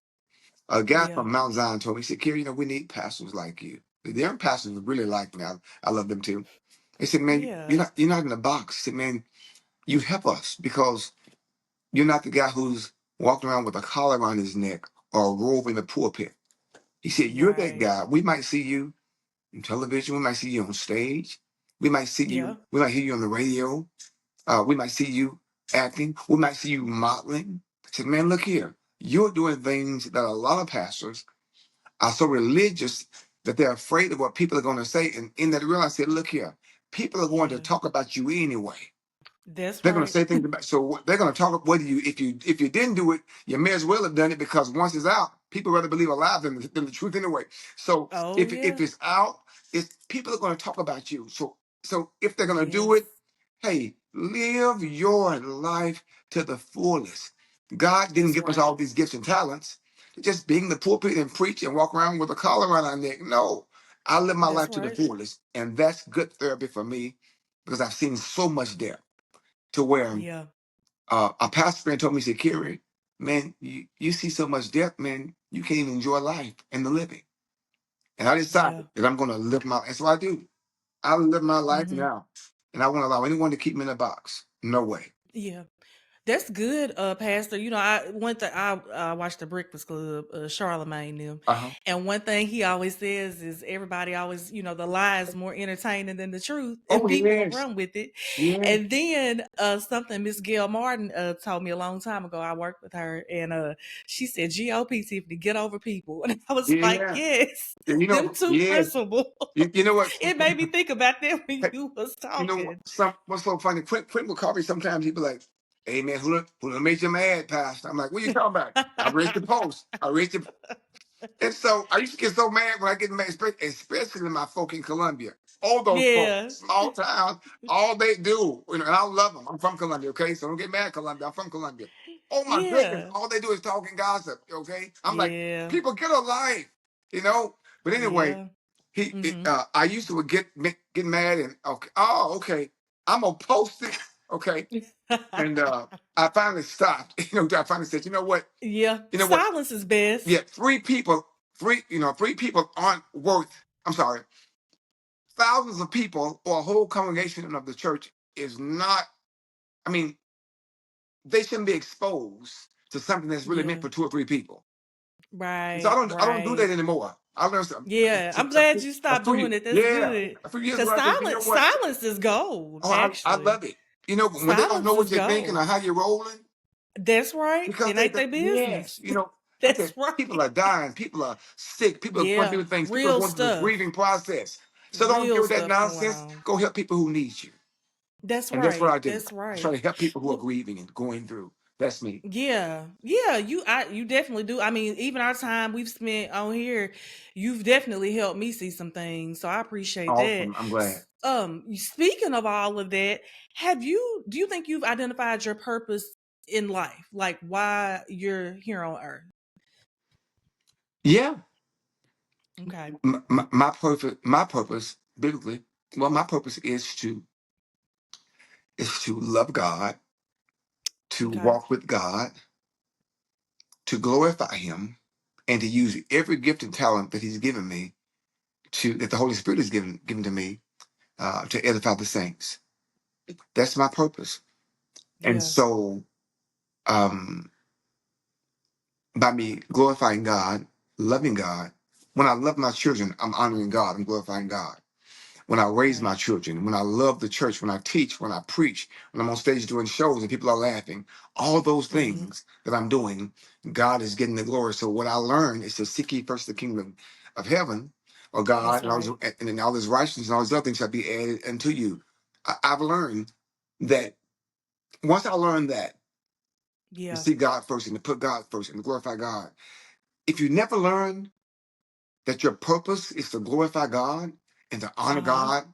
A guy Yeah. from Mount Zion told me, he said, Kerry, we need pastors like you. The other pastors really like me. I love them too. He said, man, Yeah. you're not in the box. He said, man, you help us because you're not the guy who's walking around with a collar around his neck or a robe in the pulpit. He said, you're that Right. guy. We might see you in television. We might see you on stage. Yeah. We might hear you on the radio. We might see you acting. We might see you modeling. I said, man, look here. You're doing things that a lot of pastors are so religious that they're afraid of what people are going to say. And in that real, I said, look here. People are going to Yeah. talk about you anyway. That's They're going to right. say things about. So they're going to talk. Whether if you didn't do it, you may as well have done it because once it's out, people rather believe a lie than the truth anyway. So Oh if yeah. it's out, it's people are going to talk about you. So if they're going to do Yes. it, hey, live your life to the fullest. God didn't That's give us right. all these gifts and talents to just be in the pulpit and preach and walk around with a collar around our neck. No, I live my That's life to the right. fullest, and that's good therapy for me because I've seen so much death to where Yeah. a pastor friend told me, he said, Kerry, man, you see so much death, man, you can't even enjoy life and the living. And I Yeah. decided that I'm going to live that's what I do. I live my life Hmm. now. And I won't allow anyone to keep me in a box. No way. Yeah. That's good, Pastor. I watched the Breakfast Club, Charlemagne them, Uh-huh. and one thing he always says is everybody always, the lie is more entertaining than the truth, and Oh, people yes. run with it. Yeah. And then something Miss Gail Martin told me a long time ago. I worked with her, and she said, "GOP Tiffany, get over people," and I was like, Yeah. "Yes, And them two yes. principles." You know what? It made me think about that when Hey, you was you know what? talking. What's so funny? Quint will call me sometimes. He'd be like, hey, man, who done made you mad, Pastor? I'm like, what you talking about? I read the post. I read the And so I used to get so mad when I get mad, especially in my folk in Columbia. All those folks, Yeah, small towns, all they do, and I love them. I'm from Columbia, okay? So don't get mad, Columbia. I'm from Columbia. Oh my goodness, yeah, all they do is talk and gossip, okay? I'm like, yeah. people get a life, you know? But anyway, Yeah. Mhm. I used to get mad and okay, oh, okay, I'm gonna post it, okay? And I finally stopped. I finally said, you know what? Yeah. You know what? Silence is best. Yeah, three people aren't worth, I'm sorry, thousands of people or a whole congregation of the church is not, I mean, they shouldn't be exposed to something that's really meant Yeah. for two or three people. And so Right. I don't do Right. that anymore. I learned Yeah. I'm glad you stopped doing it. That's good. a few years Cause ago, I said, you know what? silence is gold, Oh, I actually. love it. When they don't know Silence what is you're thinking or gold. how you're rolling, That's right. because It ain't their yes, business. I said That's people right. are dying, people are sick, people are going Yeah. through things, people are Real going through the stuff. grieving process. So don't deal Real with that stuff going nonsense. on. Go help people who need you, That's and that's what right. I do. That's I try right. to help people who are Well, grieving and going through. That's me. yeah, yeah, you definitely do. I mean, even our time we've spent on here, you've definitely helped me see some things. So I appreciate that. Awesome. I'm glad. Speaking of all of that, do you think you've identified your purpose in life? Like why you're here on earth? Yeah, Okay. my purpose, biblically, well, my purpose is to love God, to Okay. walk with God, to glorify Him, and to use every gift and talent that He's given me that the Holy Spirit has given to me to edify the saints. That's my purpose. And Yeah. so, um, by me glorifying God, loving God, when I love my children, I'm honoring God, I'm glorifying God. When I raise my Right. children, when I love the church, when I teach, when I preach, when I'm on stage doing shows and people are laughing, all those Hmm. things that I'm doing, God is getting the glory. So what I learned is to seek ye first the kingdom of heaven, or God, That's and right. then all this righteousness and all these other things shall be added unto you. I've learned that once I learned that, to Yeah. see God first and to put God first and to glorify God. If you never learn that your purpose is to glorify God and to honor Uh-huh. God,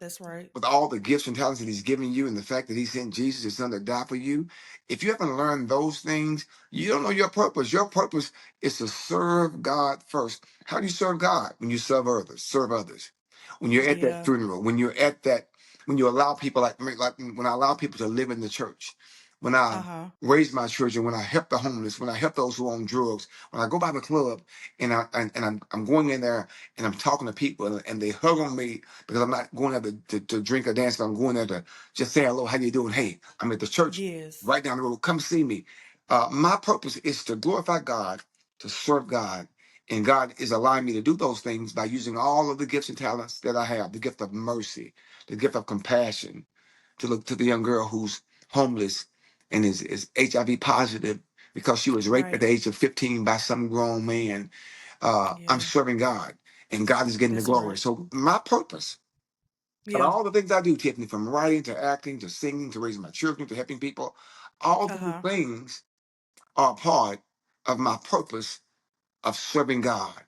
That's right. with all the gifts and talents that he's given you and the fact that he sent Jesus, his son, to die for you, if you haven't learned those things, you don't know your purpose. Your purpose is to serve God first. How do you serve God? When you serve others, serve others. When you're at that Yeah. funeral, when you're at that, when you allow people like when I allow people to live in the church, when I Uh-huh. raise my children, when I help the homeless, when I help those who are on drugs, when I go by the club and I'm going in there and I'm talking to people and they hug on me because I'm not going there to drink or dance, but I'm going there to just say hello, how you doing? Hey, I'm at the church Yes. right down the road. Come see me. My purpose is to glorify God, to serve God. And God is allowing me to do those things by using all of the gifts and talents that I have, the gift of mercy, the gift of compassion, to look to the young girl who's homeless and is HIV positive because she was raped at Right. the age of 15 by some grown man. I'm Yeah. serving God and God is getting the That's glory. right. So my purpose, of Yeah. all the things I do, Tiffany, from writing to acting to singing to raising my children to helping people, all those Uh-huh. things are part of my purpose of serving God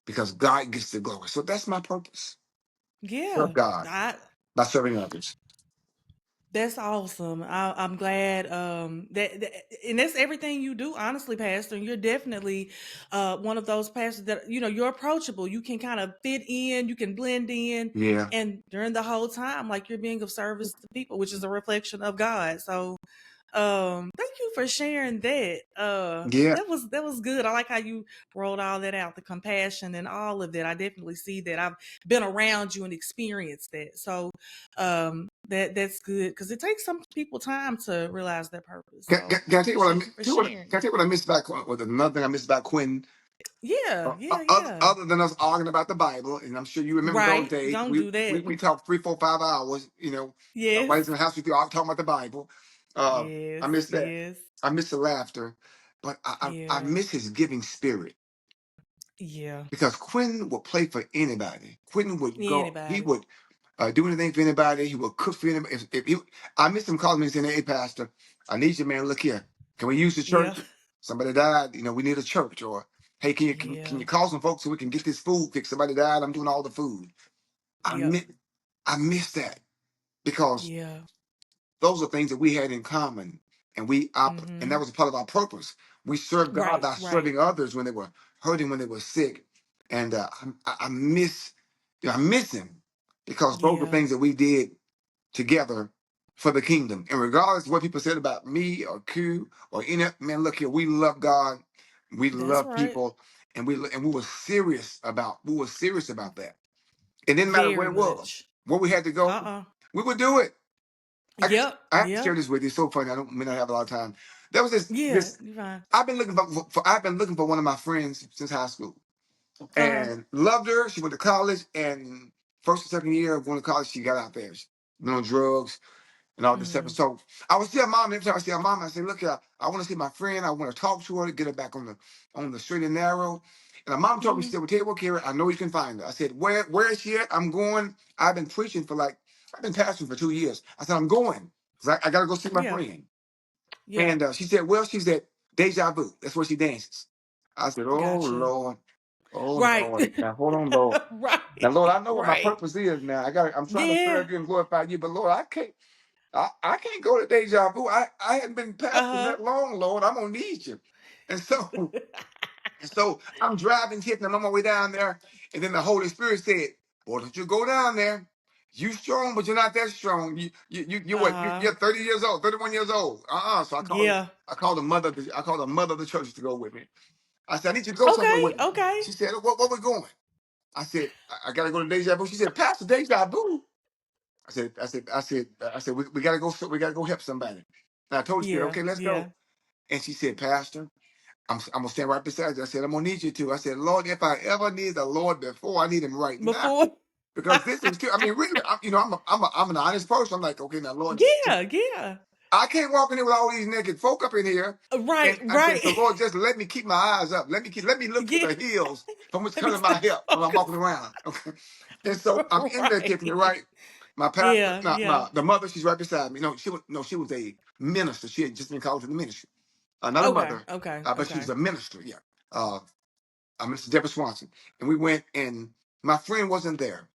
because God gets the glory. So that's my purpose. Yeah. Serve God I by serving others. That's awesome. I'm glad that and that's everything you do, honestly, Pastor. And you're definitely one of those pastors that you're approachable. You can kind of fit in, you can blend in, Yeah. and during the whole time, like you're being of service to people, which is a reflection of God. So thank you for sharing that. Yeah. That was good. I like how you rolled all that out, the compassion and all of that. I definitely see that. I've been around you and experienced that. So that's good because it takes some people time to realize their purpose. So Can I tell you what I appreciate miss? you for sharing. Can I tell you what I missed about Quinn? With another thing I missed about Quinn, Yeah, yeah, other, yeah. other than us arguing about the Bible, and I'm sure you remember those Right. days. Don't We do we, that. we talked 3, 4, 5 hours. Nobody's Yes. in the house with you all talking about the Bible. I Yes. miss that. Yes. I miss the laughter, but I Yeah. miss his giving spirit Yeah. because Quinn would play for anybody. Quinn would go. He Anybody. would do anything for anybody. He would cook for anybody. I miss him calling me and saying, "Hey, Pastor, I need you, man. Look here. Can we use the Yeah. church? Somebody died. We need a church." Or, "Hey, can Yeah. you call some folks so we can get this food fixed? Somebody died. I'm doing all the food." I Yep. miss, I miss that because Yeah. those are things that we had in common, and and that Mm-hmm. was a part of our purpose. We served God Right. by Right. serving others when they were hurting, when they were sick, and I miss, I miss him because those are Yeah. things that we did together for the kingdom. And regardless of what people said about me or Q or any man, look here, we love God, we That's love right. people, and we were serious about that. It didn't matter where Very it was, much. where we had to go, Uh-uh. we would do it. Yep. I have to share Yep. this with you. It's so funny. I don't may not have a lot of time. There was Yeah. this You're fine. I've been looking for one of my friends since high school Uh-huh. and loved her. She went to college and first and second year of going to college, she got out there. She been on drugs and all this stuff. Mm-hmm. So I would see her mom. Every time I see her mom, I say, "Look here, I want to see my friend. I want to talk to her to get her back on the straight and narrow." And her mom told me, she Mm-hmm. said, "Well, tell you what, Kerry, I know you can find her." I said, Where is she at? I'm going. I've been preaching I've been pastoring for 2 years. I said, I'm going because I got to go see my Yeah. friend. Yeah. And she said, "Well, she's at Deja Vu. That's where she dances." I said, "Oh Gotcha. Lord, oh Right. Lord. Now hold on, Lord. Now, Right. Lord, I know what my Right. purpose is. Now I'm trying to Yeah. serve you and glorify you, but Lord, I can't. I can't go to Deja Vu. I hadn't been pastoring Uh-huh. that long, Lord. I'm gonna need you." And so, and so I'm driving, hitting, I'm on my way down there, and then the Holy Spirit said, "Boy, don't you go down there. You strong, but you're not that strong. You what? Uh-huh. You're 30 years old, 31 years old. So Yeah. I called the mother. I called the mother of the church to go with me. I said, "I need you to go somewhere Okay. with me." Okay. She said, "What we going?" I said, I gotta go to Deja Vu." She said, "Pastor, Deja Vu." We gotta go. We gotta go help somebody. And I told her, she said, Yeah. "Okay, let's go." Yeah. And she said, "Pastor, I'm gonna stand right beside you." I said, "I'm gonna need you to." I said, "Lord, if I ever need the Lord before, I need him right now Before. because this is too." I mean, really, I'm an honest person. I'm like, "Okay, now, Lord, Yeah. Yeah. I can't walk in here with all these naked folk up in here." Right. And I said, Right. "So, Lord, just let me keep my eyes up. Let me look to Yeah. the hills from which Let me coming my stay help when I'm walking focused. around." Okay. And so I'm in there, Tiffany, Right. right? My pastor, Yeah. Yeah. the mother, she's right beside me. No, she was a minister. She had just been called to the ministry. Another Okay. mother, Okay. but she Okay. was a minister. Yeah, Minister Deborah Swanson. And we went, and my friend wasn't there.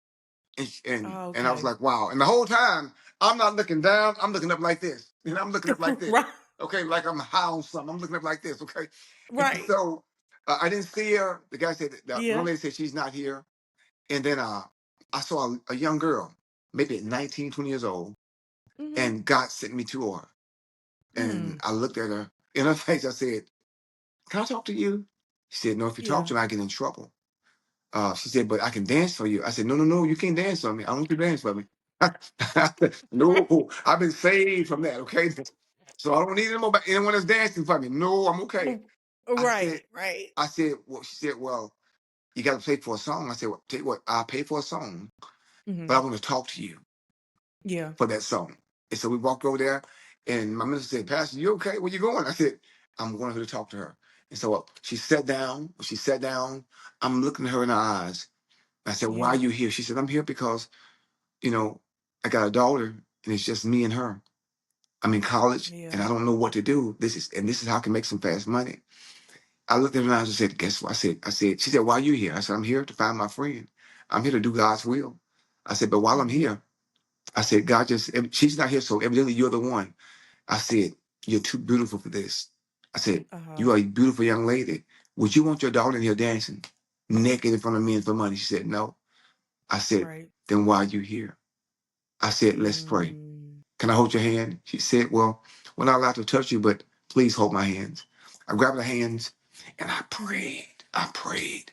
And I was Okay. like, wow. And the whole time, I'm not looking down. I'm looking up like this. And I'm looking up like this. Right. Okay, like I'm high on something. I'm looking up like this. Okay. And Right. so I didn't see her. The guy said, the one Yeah. lady said she's not here. And then I saw a young girl, maybe 19, 20 years old, Mm-hmm. and God sent me to her. And Mm. I looked at her in her face. I said, can I talk to you? She said, no, if you talk Yeah. to me, I get in trouble. She said, but I can dance for you. I said, no, no, no, you can't dance for me. I don't want you to dance for me. No, I've been saved from that, okay? So I don't need anyone that's dancing for me. No, I'm okay. I said, Right. Right. well, she said, well, you got to pay for a song. I said, well, tell you what, I'll pay for a song, but I Mm-hmm. want to talk to you Yeah. for that song. And so we walked over there, and my minister said, Pastor, you okay? Where you going? I said, I'm going to talk to her. And so she sat down. When she sat down, I'm looking at her in her eyes. I said, why are Yeah. you here? She said, I'm here because, you know, I got a daughter and it's just me and her. I'm in college Yeah. and I don't know what to do. This is how I can make some fast money. I looked at her and I said, guess what? She said, why are you here? I said, I'm here to find my friend. I'm here to do God's will. I said, but while I'm Mm-hmm. here, I said, she's not here, so evidently you're the one. I said, you're too beautiful for this. I said, Uh-huh. you are a beautiful young lady. Would you want your daughter in here dancing naked in front of men for money? She said, no. I said, Right. then why are you here? I said, let's pray. Mm. Can I hold your hand? She said, well, we're not allowed to touch you, but please hold my hands. I grabbed her hands and I Mm-hmm. prayed. I prayed.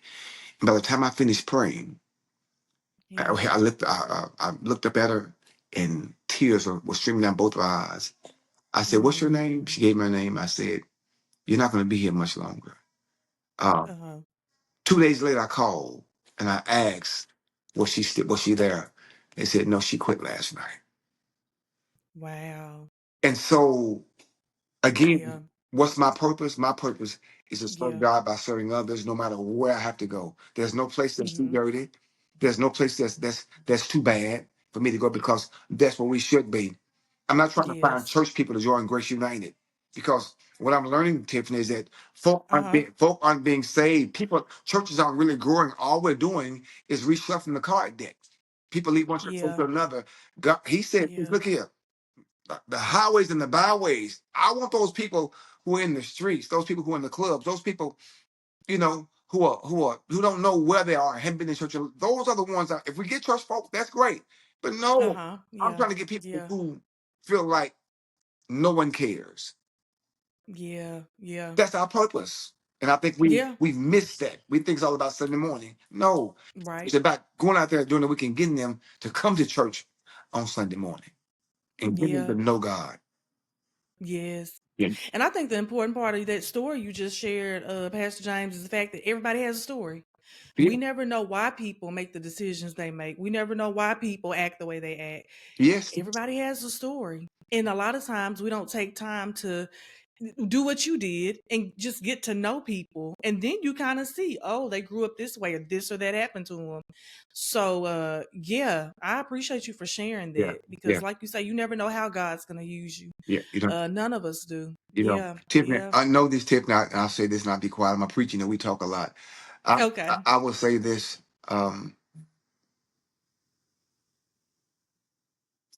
And by the time I finished praying, Yeah. I looked up at her and tears were streaming down both of her eyes. I said, what's your name? Mm. She gave me her name. I said, you're not going to be here much longer. Uh, Uh-huh. 2 days later, I called and I asked, was she there? They said, no, she quit last night. Wow. And so Yeah. again, what's my purpose? My purpose is to serve Yeah. God by serving others, no matter where I have to go. There's no place that's too Mm-hmm. dirty. There's no place that's too bad for me to go because that's where we should be. I'm not trying to find Yes. church people to join Grace United because what I'm learning, Tiffany, is that Uh-huh. folk aren't being saved. Churches aren't really growing. All we're doing is reshuffling the card deck. People leave one church Yeah. to another. God, he said, Yeah. look here, the highways and the byways. I want those people who are in the streets, those people who are in the clubs, those people, who don't know where they are, haven't been in church. Those are the ones that if we get church folks, that's great. But no, Uh-huh. I'm Yeah. trying to get people Yeah. who feel like no one cares. Yeah. Yeah. That's our purpose. And I think Yeah. we've missed that. We think it's all about Sunday morning. No, Right. it's about going out there during the week and getting them to come to church on Sunday morning and getting them Yeah. to know God. Yes. Yeah. And I think the important part of that story you just shared, Pastor James, is the fact that everybody has a story. Yeah. We never know why people make the decisions they make. We never know why people act the way they act. Yes. Everybody has a story. And a lot of times we don't take time to do what you did and just get to know people. And then you kind of see, oh, they grew up this way or this or that happened to them. So, yeah, I appreciate you for sharing Yeah. that Yeah. because, like you say, you never know how God's going to use you. Yeah. None of us do. Yeah. Tiffany, Yeah. I know this, Tiffany, and I'll say this and I'll be quiet. I'm a preacher, we talk a lot. I, Okay. I will say this.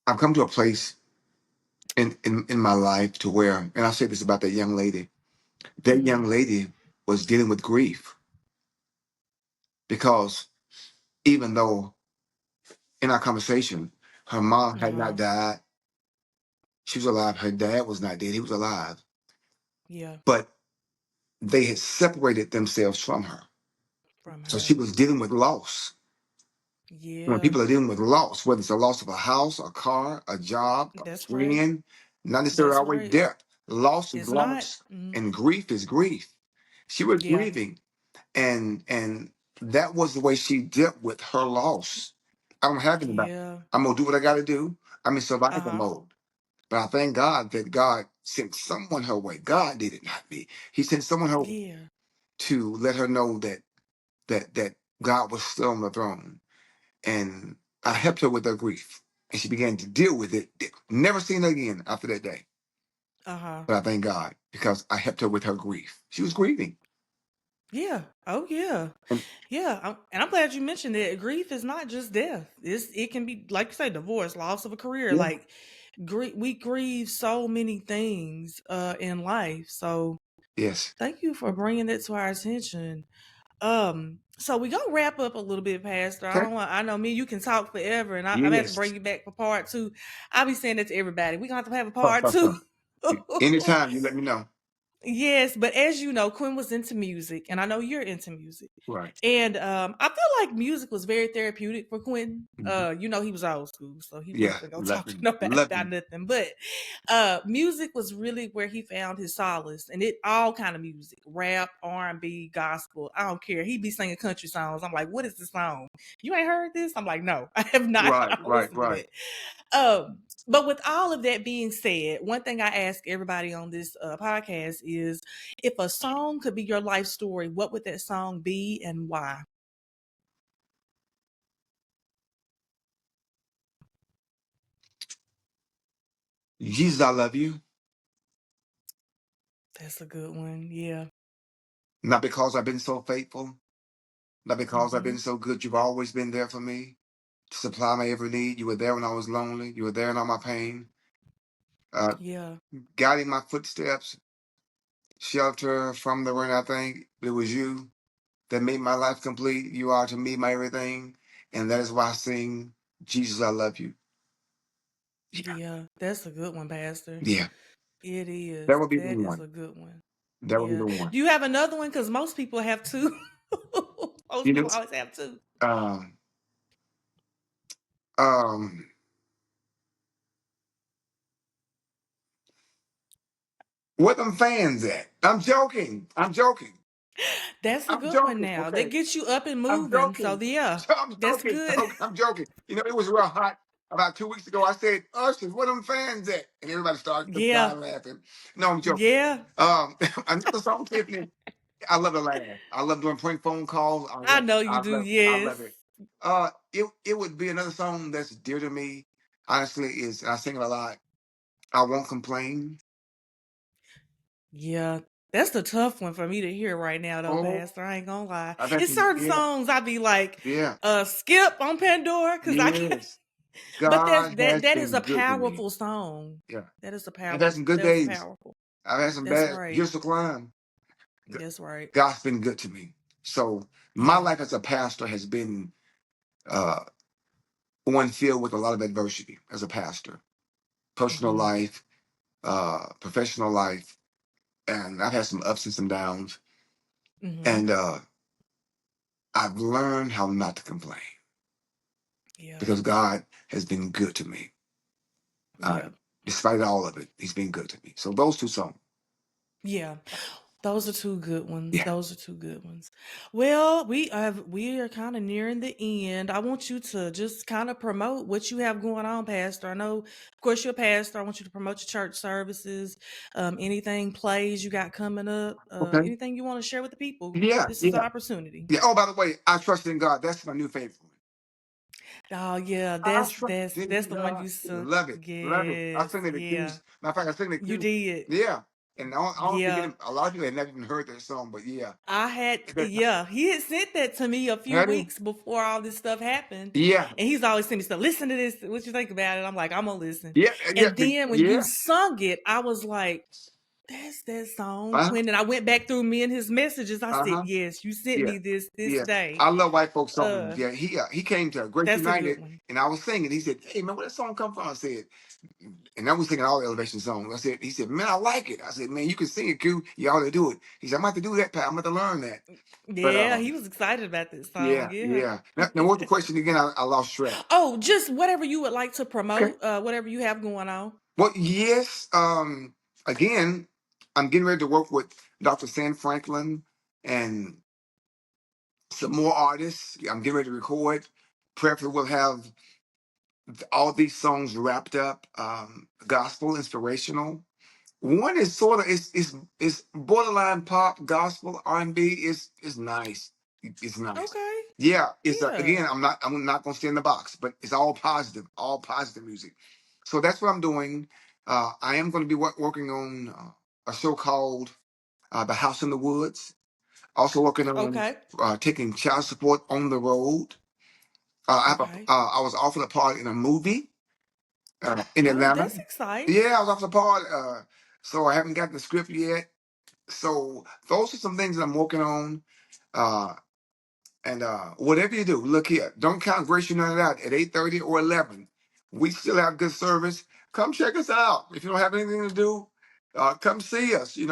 I've come to a place in my life to where, and I'll say this about that young lady. That Mm-hmm. young lady was dealing with grief because even though in our conversation, her mom had not Uh-huh. died, she was alive. Her dad was not dead, he was alive. Yeah. But they had separated themselves from her. From So she her. was dealing with loss. When Yeah. people are dealing with loss, whether it's a loss of a house, a car, a job, a That's right. friend, not necessarily That's always right. death. Loss is It's not. loss, Mm. and grief is grief. She was Yeah. grieving, and that was the way she dealt with her loss. I don't have anybody. Yeah. I'm gonna do what I got to do. I'm in survival Uh-huh. mode. But I thank God that God sent someone her way. God did it, not me. He sent someone her way Yeah. to let her know that God was still on the throne. And I helped her with her grief. And she began to deal with it. Never seen her again after that day. Uh-huh. But I thank God because I helped her with her grief. She was grieving. Yeah. Oh yeah. And Yeah. And I'm glad you mentioned that grief is not just death. It can be, like you say, divorce, loss of a career. yeah, Like we grieve so many things in life. So yes. thank you for bringing that to our attention. So we gonna wrap up a little bit, Pastor. I Okay. don't want. I know me. You can talk forever, and I'm gonna have to Yes. bring you back for part two. I'll be saying that to everybody. We gonna have a part two. Anytime you let me know. Yes, but as you know, Quinn was into music, and I know you're into music. Right. And I feel like music was very therapeutic for Quentin. Mhm. You know, he was old school, so he Yeah. wasn't gonna Love talk to me. nobody Love about me. nothing. But music was really where he found his solace, and it all kind of music, rap, R&B, gospel. I don't care. He'd be singing country songs. I'm like, what is this song? You ain't heard this? I'm like, no, I have not. Right. I don't Right. listen to Right. that. But with all of that being said, one thing I ask everybody on this podcast is, if a song could be your life story, what would that song be and why? Jesus, I love you. That's a good one. Yeah. Not because I've been so faithful, not because I've Hmm. been so good. You've always been there for me to supply my every need. You were there when I was lonely. You were there in all my pain, uh, Yeah. guiding my footsteps, shelter from the rain. I think it was you that made my life complete. You are to me my everything. And that is why I sing, Jesus, I love you. Yeah. Yeah. That's a good one, Pastor. Yeah. It That is. would be the That is one. a good one. That would be Yeah. the one. Do you have another one? Because most people have two. Most You know, people always have two. um, um, where them fans at? I'm joking. I'm joking. That's a I'm good one joking. now. That Okay. gets you up and I'm moving. So joking. yeah, I'm that's joking. good. I'm joking. You know, it was real hot about 2 weeks ago. I said, Ushers, where them fans at? And everybody started to Yeah. cry laughing. No, I'm joking. Yeah. Another song, Tiffany. I love to laugh. I love doing prank phone calls. I know you do. I Yes. love it. It would be another song that's dear to me. Honestly, is I sing it a lot. I won't complain. Yeah. That's the tough one for me to hear right now though, Oh, Pastor. I ain't gonna lie. I've had It's some. certain Yeah, songs I be like, yeah, skip on Pandora because I can't. yes. But God has that is been a good to me. powerful song. Yeah, That is a I've had powerful. some good That's days. powerful. I've had some That's bad right. hills to climb. G- That's right. God's been good to me. So my Yeah. life as a pastor has been uh, one filled with a lot of adversity as a pastor, personal Hmm. life, professional life, and I've had some ups and some downs. Hmm. And I've learned how not to complain Yeah. because God has been good to me. Uh, Yeah. Despite all of it, He's been good to me. So those two songs, Yeah. Those are two good ones. yeah. Those are two good ones. Well, we are kind of nearing the end. I want you to just kind of promote what you have going on, Pastor. I know, of course, you're a pastor. I want you to promote your church services, anything plays you got coming up, Okay. anything you want to share with the people. Yeah, This is the yeah, opportunity. yeah. Oh, by the way, I trust in God. That's my new favorite one. Oh yeah, I that's trust that's in that's the one God. you sung. Love it. Love it. I Yes, sing it at yeah, Q's. Matter of fact, I sing it at you Q. did. Yeah. And I don't think Yeah. a lot of people have never even heard that song, but yeah. Yeah, he had sent that to me a few Had he? weeks before all this stuff happened. Yeah. And he's always sending me stuff. Listen to this. What you think about it? I'm like, I'm gonna listen. Yeah. Yeah. And then when you Yeah. sung it, I was like, that's that song, Uh-huh. Quinn. And I went back through me and his messages. I said, Uh-huh. yes, you sent Yeah. me this Yeah. day. I love white folks songs. Uh, Yeah. He came to Grace that's a good United one. and I was singing. He said, "Hey man, where that song come from?" I said, and I was singing all the elevation songs. He said, "Man, I like it." I said, "Man, you can sing it, Q. You ought to do it." He said, "I'm about to do that, pal. I'm about to learn that." But Yeah, he was excited about this song. yeah, Yeah. yeah. Now what's the question again? I lost track. Oh, just whatever you would like to Okay. promote, whatever you have going on. Well, yes. Again, I'm getting ready to work with Dr. Sam Franklin and some more artists. I'm getting ready to record. Preferably, we'll have all these songs wrapped up, gospel, inspirational. One is sort of it's borderline pop, gospel, R&B. It's nice. It's nice. Okay. Yeah, it's Yeah. again. I'm not gonna stay in the box, but it's all positive music. So that's what I'm doing. I am going to be working on a show called The House in the Woods. Also working on Okay. taking child support on the road. Okay. I was offered a part in a movie in Oh, Atlanta. that's exciting. Yeah, I was offered a part. So I haven't got the script yet. So those are some things that I'm working on. Uh, and whatever you do, look here. Don't count Grace United out at 8:30 or 11. We still have good service. Come check us out. If you don't have anything to do, come see us. You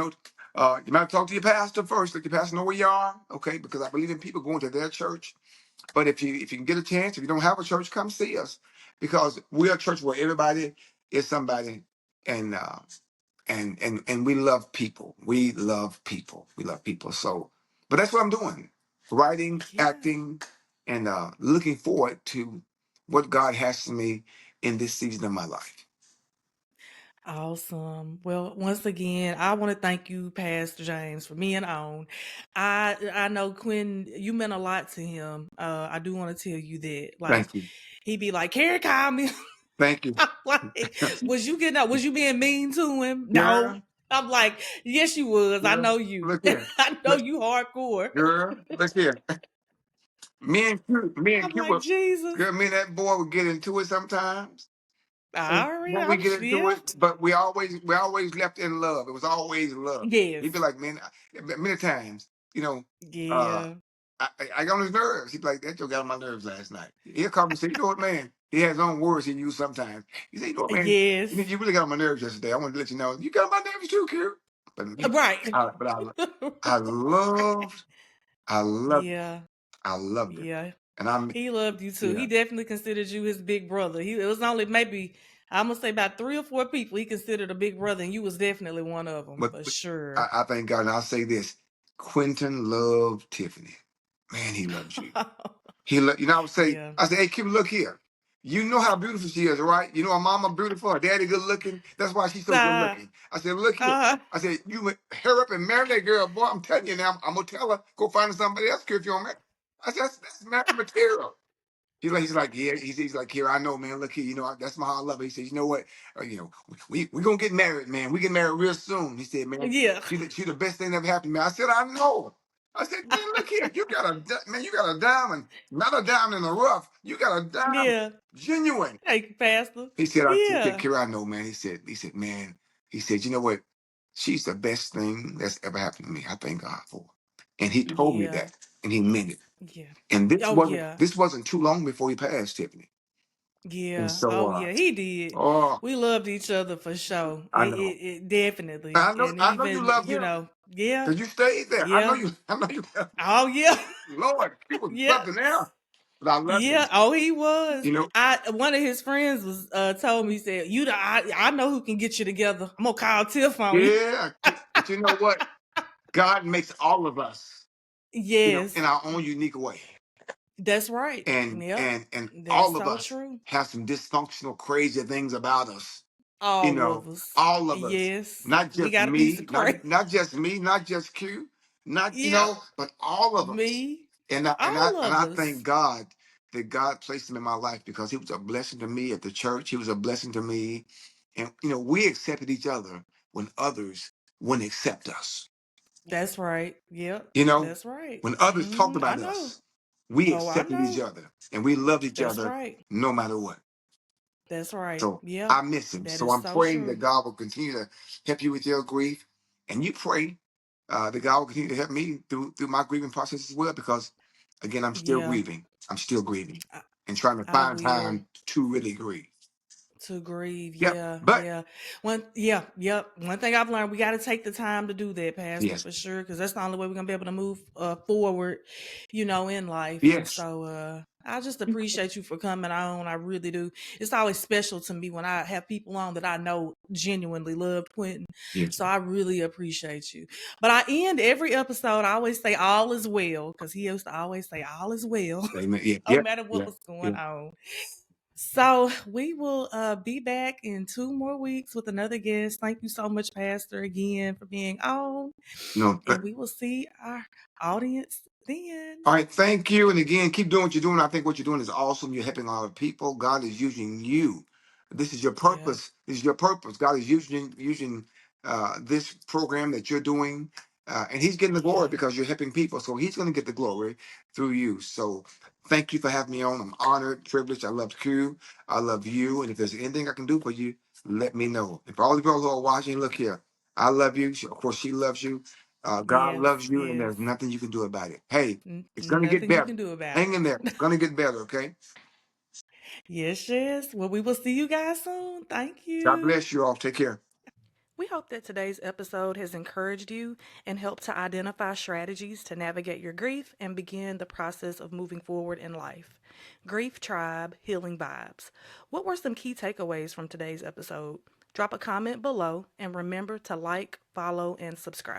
might talk to your pastor first. Let your pastor know where you are, okay? Because I believe in people going to their church. But if you can get a chance, if you don't have a church, come see us, because we're a church where everybody is somebody, and and we love people. We love people. We love people. So, but that's what I'm doing: writing, Yeah. acting, and looking forward to what God has for me in this season of my life. Awesome. Well, once again, I want to thank you, Pastor James, for being on. I know Quinn, you meant a lot to him. I do want to tell you that. Like, Thank you. he'd be like, Kerry, call me. Thank you. I'm like, was you getting up? Was you being mean to him? No. Girl, I'm like, yes, you was. I girl, know you. look here. I know Look, you hardcore. girl, look here. Me and I'm Q like, were, Jesus. girl, me and that boy would get into it sometimes. I And already, when we I'm get into yeah. it, but we always left in love. It was always love. Yes. He'd be like, man, many times, uh, Yeah. I got on his nerves. He'd be like, that joke got on my nerves last night. He'll call me and say, you know what, man? He has his own words he uses sometimes. He say, you know what, man? Yes. You really got on my nerves yesterday. I want to let you know you got on my nerves too, Kira. But Right. I loved, I loved it. Yeah. I loved it. Yeah. And I'm, He loved you too. yeah. He definitely considered you his big brother. It was only maybe I'm gonna say about 3 or 4 people he considered a big brother, and you was definitely one of them But, for but sure. I thank God, and I'll say this: Quentin loved Tiffany. Man, he loves you. I would say, Yeah. hey, Kim, look here. You know how beautiful she is, right? You know her mama beautiful, her daddy good looking. That's why she's so good Uh, looking. I said, look here. uh, I said, you hair up and marry that girl, boy. I'm telling you now. I'm gonna tell her go find somebody else if you don't marry. I said, that's marriage material. He's like, yeah. He's like, here, I know, man. Look here, that's my how I love her. He says, you know what? We gonna get married, man. We get married real soon. He said, man, yeah. she the best thing that ever happened to me. I said, I know. I said, man, look here, you got a diamond, not a diamond in the rough. You got a diamond, Yeah. genuine. Hey, Pastor. He said, Yeah. Kira, I know, man. Man. He said, you know what? She's the best thing that's ever happened to me. I thank God for her. And he told me Yeah. that, and he meant it. Yeah. And Oh yeah. this wasn't too long before he passed, Tiffany. And Yeah. so, Oh yeah. He did. oh, We loved each other for sure. I It, know. it, it definitely. And I know you even, love him yeah. because you stayed there. Yeah. I know you. Oh yeah. Lord, he was yeah. something else. But I love him. Yeah. Oh, he was. You know. I One of his friends was told me, he said, I know who can get you together. I'm gonna call Tiff on you. Yeah, but you know what? God makes all of us, in Yes. our own unique way. That's right. and Yep. and and That is all of so us true. have some dysfunctional, crazy things about us. All of us. All of us, Yes. not We just got a piece me, of crack. not just Q, not Yeah. but all of us. Me. And All of I us. thank God that God placed him in my life because he was a blessing to me at the church. He was a blessing to me, and we accepted each other when others wouldn't accept us. That's right. Yep. You know, That's right. when others talked I about know. us, we Oh, I accepted each know. other and we loved each That's other right. no matter what. That's right. So Yep. I miss him. That So is I'm so praying that true. God will continue to help you with your grief, and you pray that God will continue to help me through my grieving process as well. Because again, I'm still Yeah. grieving. I'm still grieving I, and trying to I find will. time to really grieve. To grieve, Yeah, yeah, but yeah. Yep. One thing I've learned, we got to take the time to do that, Pastor, yes, for sure, because that's the only way we're gonna be able to move forward, in life. yes, So I just appreciate you for coming on. I really do. It's always special to me when I have people on that I know genuinely love Quentin. yes. So I really appreciate you. But I end every episode. I always say all is well, because he used to always say all is well, Amen. Yeah, no yeah, matter what yeah, was going yeah. on. So we will be back in 2 more weeks with another guest. Thank you so much, Pastor, again for being on. No, And we will see our audience then. all right, thank you. And again, keep doing what you're doing. I think what you're doing is awesome. You're helping a lot of people. God is using you. This is your Yeah. purpose. This is your purpose. God is using this program that you're doing And he's getting the glory because you're helping people. So he's going to get the glory through you. So thank you for having me on. I'm honored, privileged. I love you. I love you. And if there's anything I can do for you, let me know. If all the people who are watching, look here. I love you. Of course, she loves you. God Yes, loves you, and yes. there's nothing you can do about it. Hey, it's going to get Nothing you better. can do about Hang it. in there. It's going to get better, okay? Yes, yes. Well, we will see you guys soon. Thank God you. bless you all. Take care. We hope that today's episode has encouraged you and helped to identify strategies to navigate your grief and begin the process of moving forward in life. Grief Tribe Healing Vibes. What were some key takeaways from today's episode? Drop a comment below and remember to like, follow, and subscribe.